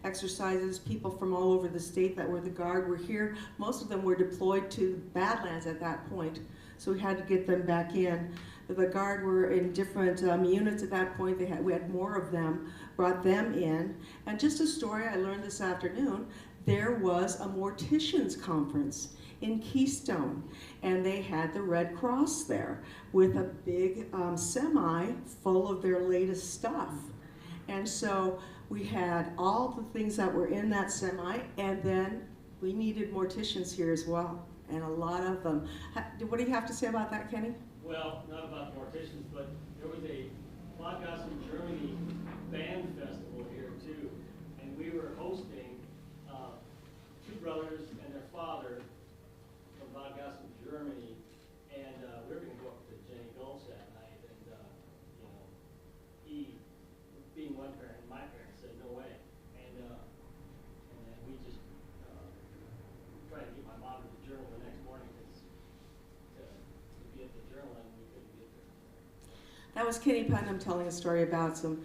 exercises. People from all over the state that were the Guard were here. Most of them were deployed to Badlands at that point, so we had to get them back in. The Guard were in different units at that point. We had more of them, brought them in. And just a story I learned this afternoon, there was a morticians conference in Keystone, and they had the Red Cross there with a big semi full of their latest stuff. And so we had all the things that were in that semi, and then we needed morticians here as well, and a lot of them. What do you have to say about that, Kenny? Well, not about morticians, but there was a Podcast in Germany band festival here too, and we were hosting brothers and their father from Bad Gassen, Germany, and we were going to go up to Jenny Gulch that night, and you know, he, being one parent, my parents said no way, and then we just tried to get my mom to the journal the next morning because to be at the journal and we couldn't get there. That was Kenny Putnam telling a story about some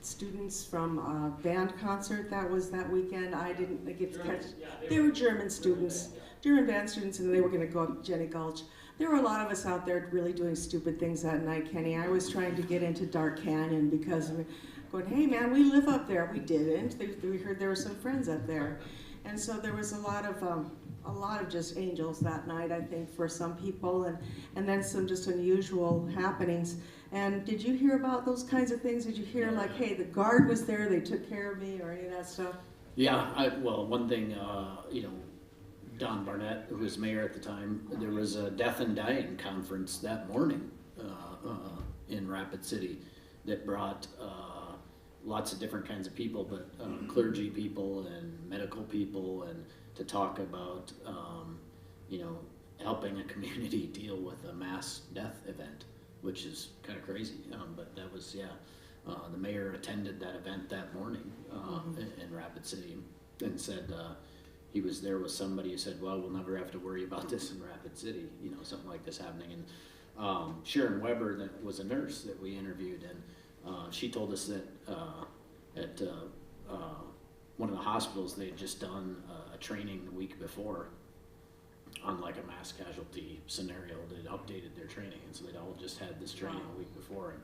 students from a band concert that was that weekend. I didn't get to catch. Yeah, They were German students, German band students, and they were going to go up Jenny Gulch. There were a lot of us out there really doing stupid things that night, Kenny. I was trying to get into Dark Canyon because we going, hey man, we live up there. We didn't. We heard there were some friends up there, and so there was a lot of just angels that night, I think, for some people, and then some just unusual happenings. And did you hear about those kinds of things? Did you hear like, hey, the guard was there, they took care of me, or any of that stuff? Yeah, well, one thing, you know, Don Barnett, who was mayor at the time, there was a death and dying conference that morning in Rapid City that brought lots of different kinds of people, but clergy people and medical people, and to talk about, you know, helping a community deal with a mass death event, which is kind of crazy. But that was, yeah, the mayor attended that event that morning in Rapid City and said he was there with somebody who said, well, we'll never have to worry about this in Rapid City, you know, something like this happening. And Sharon Weber, that was a nurse that we interviewed, and she told us that at one of the hospitals, they had just done a training the week before on like a mass casualty scenario. They'd updated their training, and so they'd all just had this training a week before. And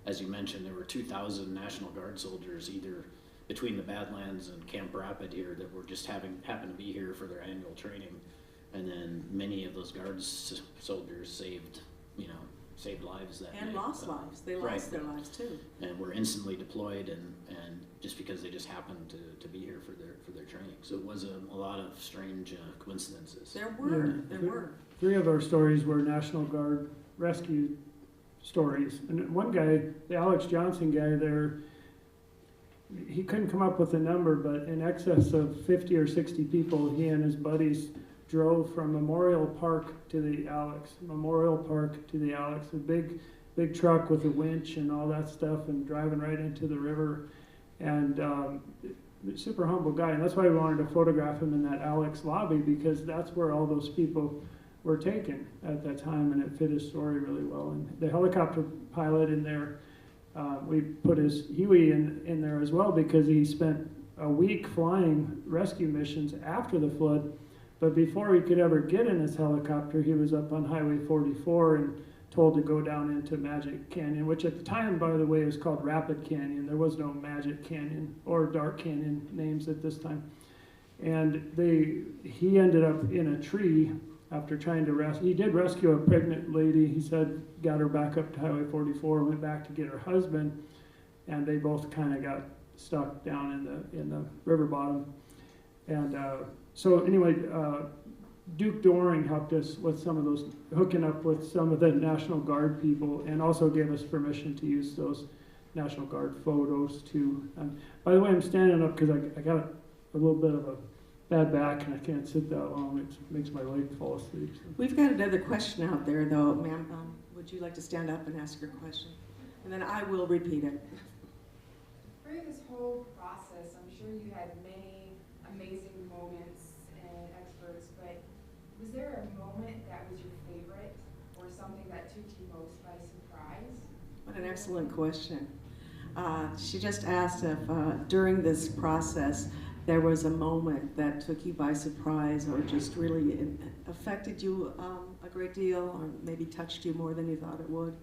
as you mentioned, there were 2,000 National Guard soldiers either between the Badlands and Camp Rapid here that were just happened to be here for their annual training. And then many of those Guards soldiers saved lives that and night. lost lives. They lost their lives too. And were instantly deployed, and just because they just happened to be here for their training. So it was a lot of strange coincidences. There were. 3 of our stories were National Guard rescue stories. And one guy, the Alex Johnson guy there, he couldn't come up with a number, but in excess of 50 or 60 people, he and his buddies drove from Memorial Park to the Alex, a big truck with a winch and all that stuff, and driving right into the river. And super humble guy, and that's why we wanted to photograph him in that Alex lobby, because that's where all those people were taken at that time, and it fit his story really well. And the helicopter pilot in there, we put his Huey in there as well, because he spent a week flying rescue missions after the flood. But before he could ever get in his helicopter, he was up on Highway 44 and told to go down into Magic Canyon, which at the time, by the way, was called Rapid Canyon. There was no Magic Canyon or Dark Canyon names at this time. And he ended up in a tree after trying to rescue. He did rescue a pregnant lady. He said, got her back up to Highway 44, went back to get her husband, and they both kind of got stuck down in the river bottom. And so anyway, Duke Doring helped us with some of those, hooking up with some of the National Guard people, and also gave us permission to use those National Guard photos too. By the way, I'm standing up because I got a little bit of a bad back and I can't sit that long. It makes my leg fall asleep. So. We've got another question out there though, ma'am. Would you like to stand up and ask your question? And then I will repeat it. During this whole process, I'm sure you had many amazing moments and experts, but was there a moment that was your favorite or something that took you most by surprise? What an excellent question. She just asked if during this process there was a moment that took you by surprise or just really affected you a great deal, or maybe touched you more than you thought it would.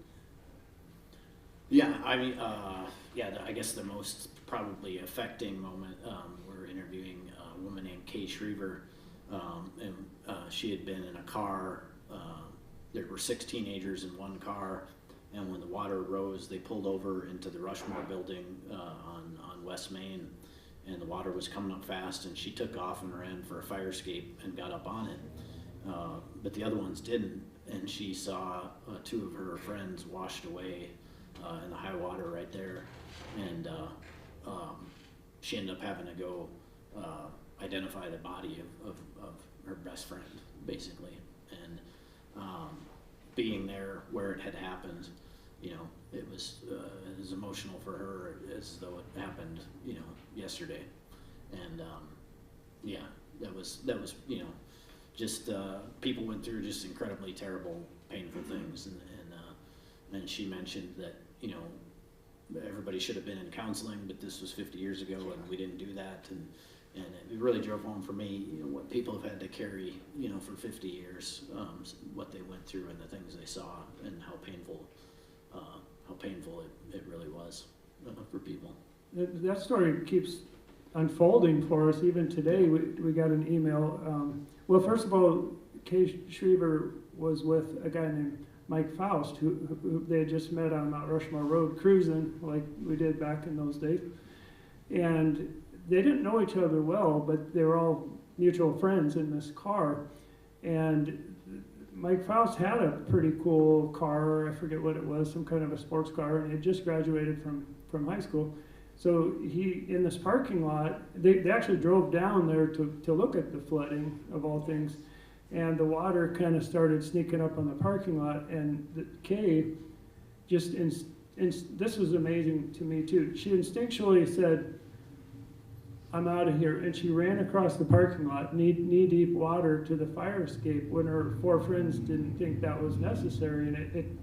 Yeah, I mean, I guess the most probably affecting moment, we're interviewing a woman named Kay Schriever, and she had been in a car. There were 6 teenagers in one car, and when the water rose, they pulled over into the Rushmore building on West Main, and the water was coming up fast, and she took off and ran for a fire escape and got up on it. But the other ones didn't, and she saw 2 of her friends washed away in the high water right there, and she ended up having to go identify the body of her best friend, basically. And being there where it had happened, you know, it was emotional for her as though it happened, you know, yesterday. And yeah, that was you know, just people went through just incredibly terrible, painful things, and she mentioned that, you know, everybody should have been in counseling, but this was 50 years ago, and we didn't do that, and it really drove home for me, you know, what people have had to carry, you know, for 50 years, what they went through and the things they saw, and how painful it really was for people. That story keeps unfolding for us. Even today, we got an email. Well, first of all, Kay Shriver was with a guy named Mike Faust, who they had just met on Mount Rushmore Road cruising, like we did back in those days. And they didn't know each other well, but they were all mutual friends in this car. And Mike Faust had a pretty cool car, I forget what it was, some kind of a sports car, and he had just graduated from high school. So he, in this parking lot, they actually drove down there to look at the flooding, of all things. And the water kind of started sneaking up on the parking lot, and Kay just, this was amazing to me too. She instinctually said, "I'm out of here," and she ran across the parking lot, knee-deep water, to the fire escape when her 4 friends didn't think that was necessary, and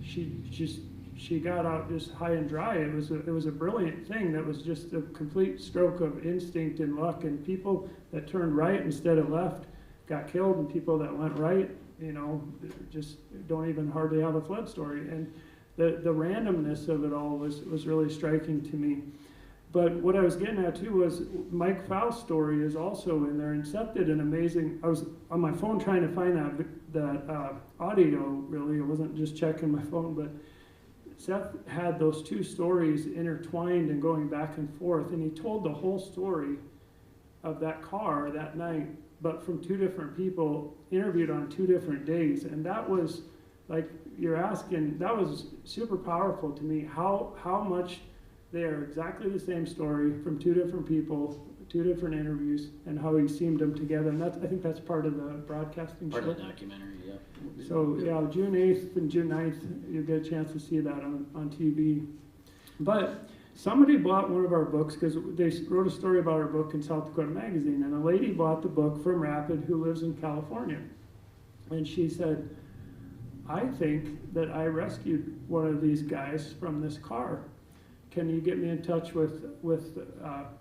she got out just high and dry. It was a brilliant thing. That was just a complete stroke of instinct and luck, and people that turned right instead of left got killed, and people that went right, you know, just don't even hardly have a flood story. And the randomness of it all was really striking to me. But what I was getting at too was Mike Faust's story is also in there, and Seth did an amazing, I was on my phone trying to find that audio, really. I wasn't just checking my phone, but Seth had those 2 stories intertwined and going back and forth, and he told the whole story of that car that night, but from 2 different people, interviewed on 2 different days. And that was, like you're asking, that was super powerful to me, how much they are exactly the same story from 2 different people, 2 different interviews, and how he seamed them together. And I think that's part of the broadcasting Part show. of the documentary, yeah. So yeah, June 8th and June 9th, you'll get a chance to see that on TV. But somebody bought one of our books, because they wrote a story about our book in South Dakota Magazine, and a lady bought the book from Rapid who lives in California. And she said, "I think that I rescued one of these guys from this car. Can you get me in touch with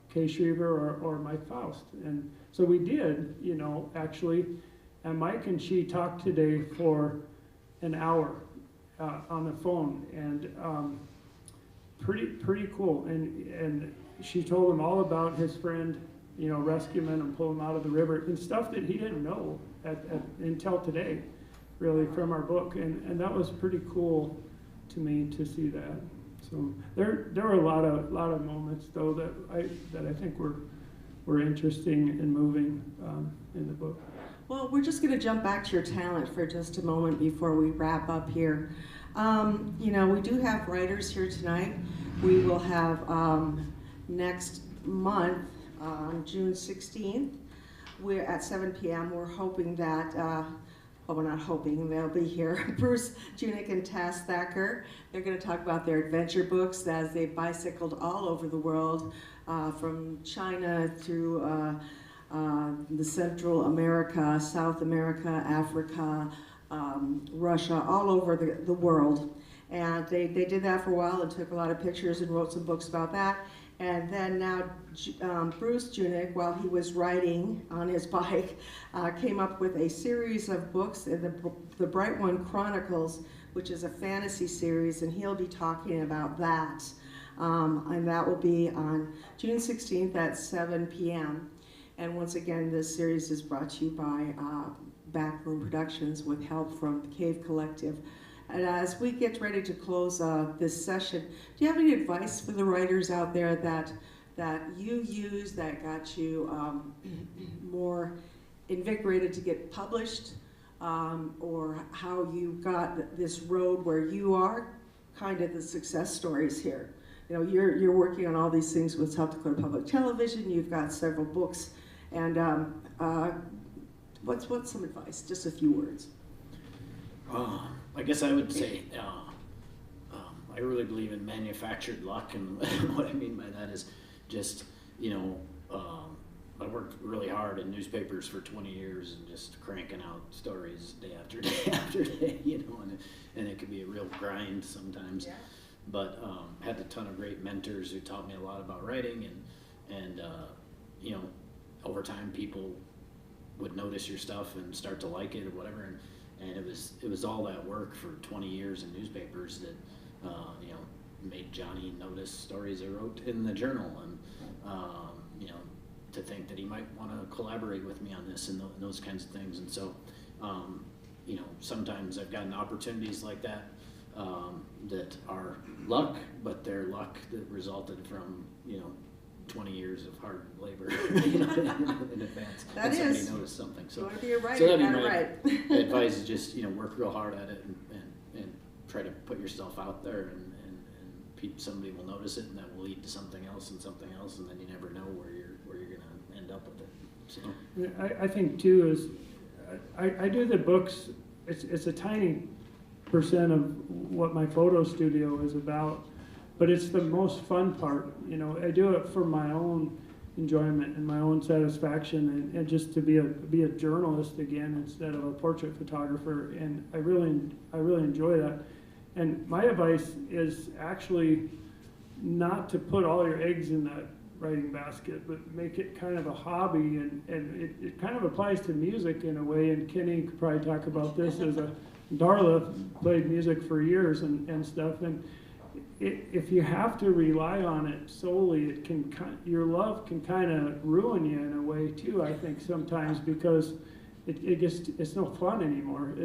Kay Shriver or Mike Faust?" And so we did, you know, actually. And Mike and she talked today for an hour on the phone, and pretty cool. And she told him all about his friend, you know, rescuing him and pulling him out of the river, and stuff that he didn't know until today, really, from our book. And that was pretty cool to me to see that. So there were a lot of moments though that I think were interesting and moving in the book. Well, we're just going to jump back to your talent for just a moment before we wrap up here. You know, we do have writers here tonight. We will have next month, on June 16th, we're at 7 p.m. We're hoping that, well, we're not hoping, they'll be here. Bruce Junick and Tess Thacker. They're going to talk about their adventure books as they bicycled all over the world, from China through the Central America, South America, Africa, Russia, all over the world. And they did that for a while and took a lot of pictures and wrote some books about that. And then now Bruce Junick, while he was riding on his bike, came up with a series of books, the Bright One Chronicles, which is a fantasy series, and he'll be talking about that. And that will be on June 16th at 7 p.m. And once again, this series is brought to you by Backroom Productions with help from the Cave Collective. And as we get ready to close this session, do you have any advice for the writers out there that you use that got you more invigorated to get published, or how you got this road where you are kind of the success stories here? You know, you're working on all these things with South Dakota Public Television. You've got several books And what's some advice? Just a few words. I guess I would say I really believe in manufactured luck, and what I mean by that is just, I worked really hard in newspapers for 20 years and just cranking out stories day after day after day, and it could be a real grind sometimes. Yeah. But had a ton of great mentors who taught me a lot about writing, and over time people would notice your stuff and start to like it or whatever, and it was all that work for 20 years in newspapers that made Johnny notice stories I wrote in the journal, and to think that he might want to collaborate with me on this and those kinds of things. And so sometimes I've gotten opportunities like that that are luck, but they're luck that resulted from 20 years of hard labor in advance. That and somebody is. noticed something. You So want to be a writer, so that'd you be gotta my write. advice is just work real hard at it and try to put yourself out there, and somebody will notice it, and that will lead to something else, and then you never know where you're gonna end up with it. So I think too is, I do the books, it's a tiny percent of what my photo studio is about, but it's the most fun part. I do it for my own enjoyment and my own satisfaction, and just to be a journalist again instead of a portrait photographer, and I really enjoy that. And my advice is actually not to put all your eggs in that writing basket, but make it kind of a hobby, and it kind of applies to music in a way, and Kenny could probably talk about this as Darla played music for years and stuff, and if you have to rely on it solely, your love can kind of ruin you in a way too, I think, sometimes, because it's no fun anymore.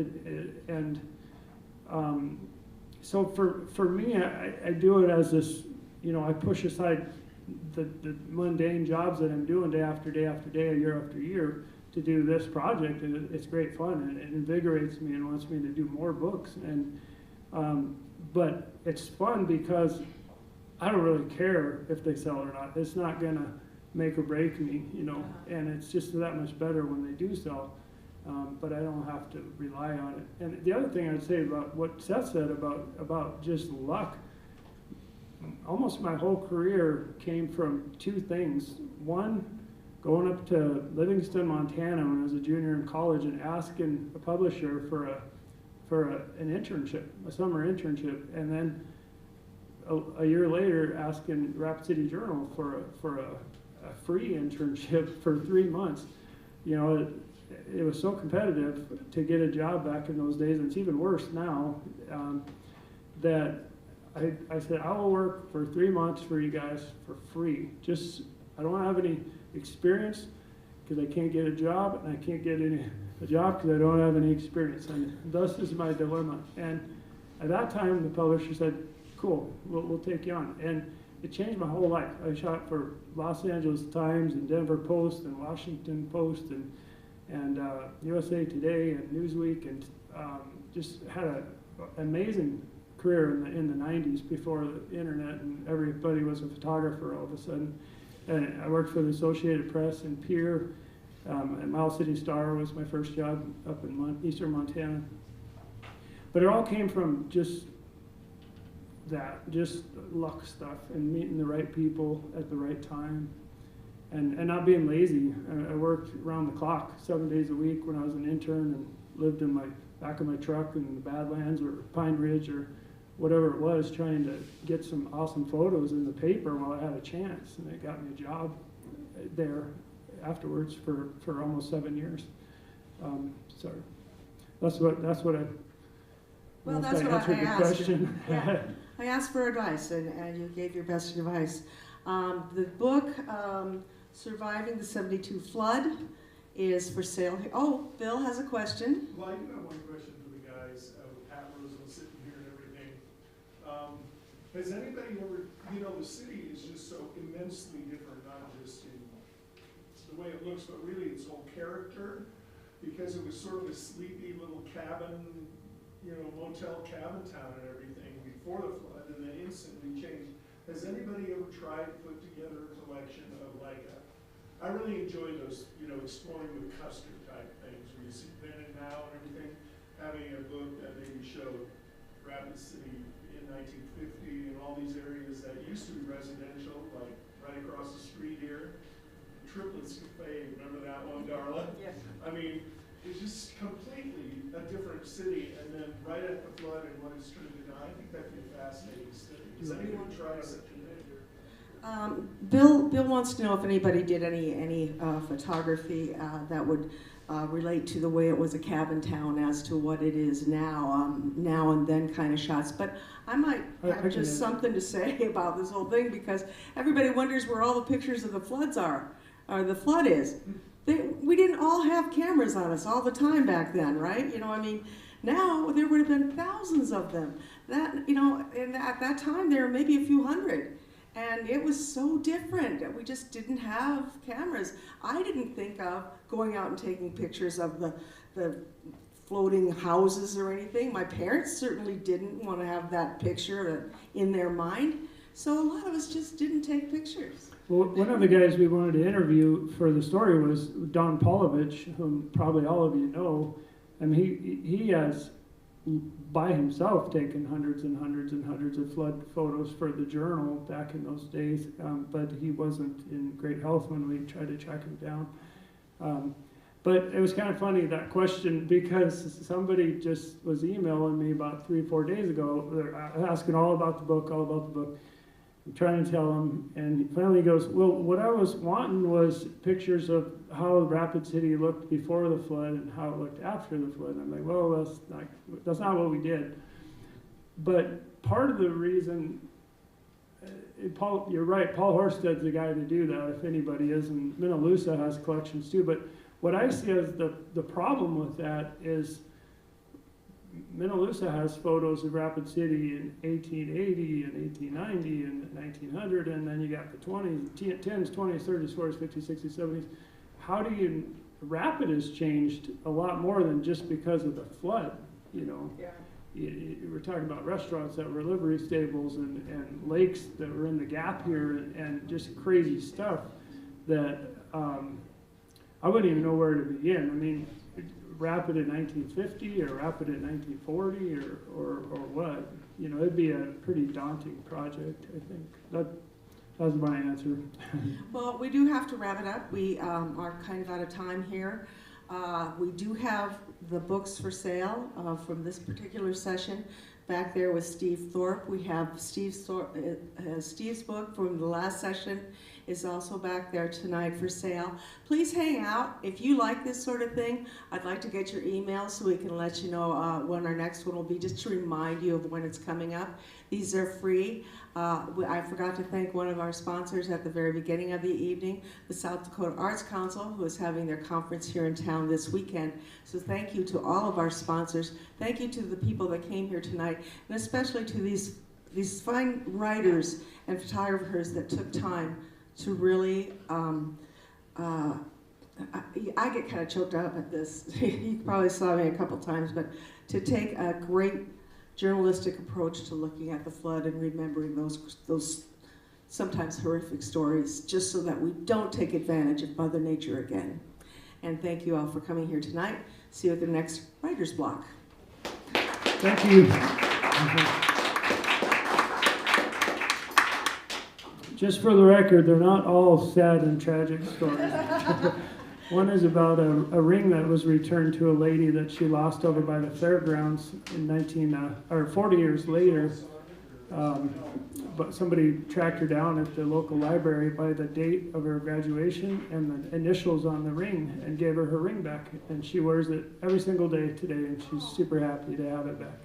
So for me, I do it as this, I push aside the mundane jobs that I'm doing day after day after day, year after year, to do this project, and it's great fun, and it invigorates me and wants me to do more books. But it's fun because I don't really care if they sell or not. It's not gonna make or break me, and it's just that much better when they do sell. But I don't have to rely on it. And the other thing I'd say about what Seth said about just luck, almost my whole career came from two things. One, going up to Livingston, Montana when I was a junior in college and asking a publisher for an internship, a summer internship, and then a year later asking Rapid City Journal for a free internship for 3 months. It was so competitive to get a job back in those days, and it's even worse now, that I said, I will work for 3 months for you guys for free. I don't have any experience because I can't get a job, and I can't get a job because I don't have any experience. And thus is my dilemma. And at that time, the publisher said, cool, we'll take you on. And it changed my whole life. I shot for Los Angeles Times and Denver Post and Washington Post and USA Today and Newsweek, and just had an amazing career in the 90s before the internet and everybody was a photographer all of a sudden. And I worked for the Associated Press and Pier, and Miles City Star was my first job up in eastern Montana. But it all came from just luck stuff and meeting the right people at the right time. And not being lazy. I worked around the clock 7 days a week when I was an intern, and lived in my back of my truck in the Badlands or Pine Ridge or whatever it was, trying to get some awesome photos in the paper while I had a chance. And it got me a job there afterwards for almost 7 years. So that's what I. Well, if that's what I answered your asked. question. Yeah. I asked for advice, and you gave your best advice. The book, Surviving the 72 Flood, is for sale here. Oh, Bill has a question. Well, I do have one question for the guys, with Pat Rosen sitting here and everything. Has anybody ever, the city is just so immensely different, not just in the way it looks, but really its whole character, because it was sort of a sleepy little cabin, motel cabin town and everything before the flood, and then instantly changed. Has anybody ever tried to put together a collection of like I really enjoy those, you know, exploring with Custer type things, where you see then and now and everything, having a book that maybe showed Rapid City in 1950 and all these areas that used to be residential, like right across the street here. Triplets Cafe, remember that one, Darla? Yes. I mean, it's just completely a different city, and then right at the flood and what it's turned into, I think that'd be a fascinating city. Does anyone try such a thing? Bill wants to know if anybody did any photography that would relate to the way it was a cabin town as to what it is now, now and then kind of shots. But I might have just something to say about this whole thing, because everybody wonders where all the pictures of the floods are, or the flood is. We didn't all have cameras on us all the time back then, right? You know, I mean, now there would have been thousands of them. That, you know, and at that time there were maybe a few hundred. And it was so different. We just didn't have cameras. I didn't think of going out and taking pictures of the floating houses or anything. My parents certainly didn't want to have that picture in their mind. So a lot of us just didn't take pictures. Well, one of the guys we wanted to interview for the story was Don Polovich, whom probably all of you know. I mean, he has by himself taken hundreds and hundreds and hundreds of flood photos for the Journal back in those days, but he wasn't in great health when we tried to track him down. But it was kind of funny, that question, because somebody just was emailing me about 3 or 4 days ago. They're asking all about the book. I'm trying to tell him, and he finally goes, well, what I was wanting was pictures of how Rapid City looked before the flood and how it looked after the flood. And I'm like, well, that's not what we did. But part of the reason, Paul, you're right, Paul Horsted's the guy to do that, if anybody is, and Minnelusa has collections too. But what I see as the problem with that is Minnelusa has photos of Rapid City in 1880 and 1890 and 1900, and then you got the 20s, 10s, 20s, 30s, 40s, 50s, 60s, 70s. How do you, Rapid has changed a lot more than just because of the flood, you know. Yeah. We're talking about restaurants that were livery stables and lakes that were in the gap here, and just crazy stuff that I wouldn't even know where to begin. I mean, Rapid in 1950 or Rapid in 1940 or what? You know, it'd be a pretty daunting project, I think. That's my answer. Well, we do have to wrap it up. We are kind of out of time here. We do have the books for sale from this particular session. Back there with Steve Thorpe, we have Steve's book from the last session is also back there tonight for sale. Please hang out. If you like this sort of thing, I'd like to get your email so we can let you know when our next one will be, just to remind you of when it's coming up. These are free. I forgot to thank one of our sponsors at the very beginning of the evening, the South Dakota Arts Council, who is having their conference here in town this weekend. So thank you to all of our sponsors. Thank you to the people that came here tonight, and especially to these fine writers and photographers that took time to really, I get kind of choked up at this. You probably saw me a couple times, but to take a great journalistic approach to looking at the flood and remembering those sometimes horrific stories, just so that we don't take advantage of Mother Nature again. And thank you all for coming here tonight. See you at the next Writer's Block. Thank you. Just for the record, they're not all sad and tragic stories. One is about a ring that was returned to a lady that she lost over by the fairgrounds in 40 years later. But somebody tracked her down at the local library by the date of her graduation and the initials on the ring, and gave her ring back. And she wears it every single day today, and she's super happy to have it back.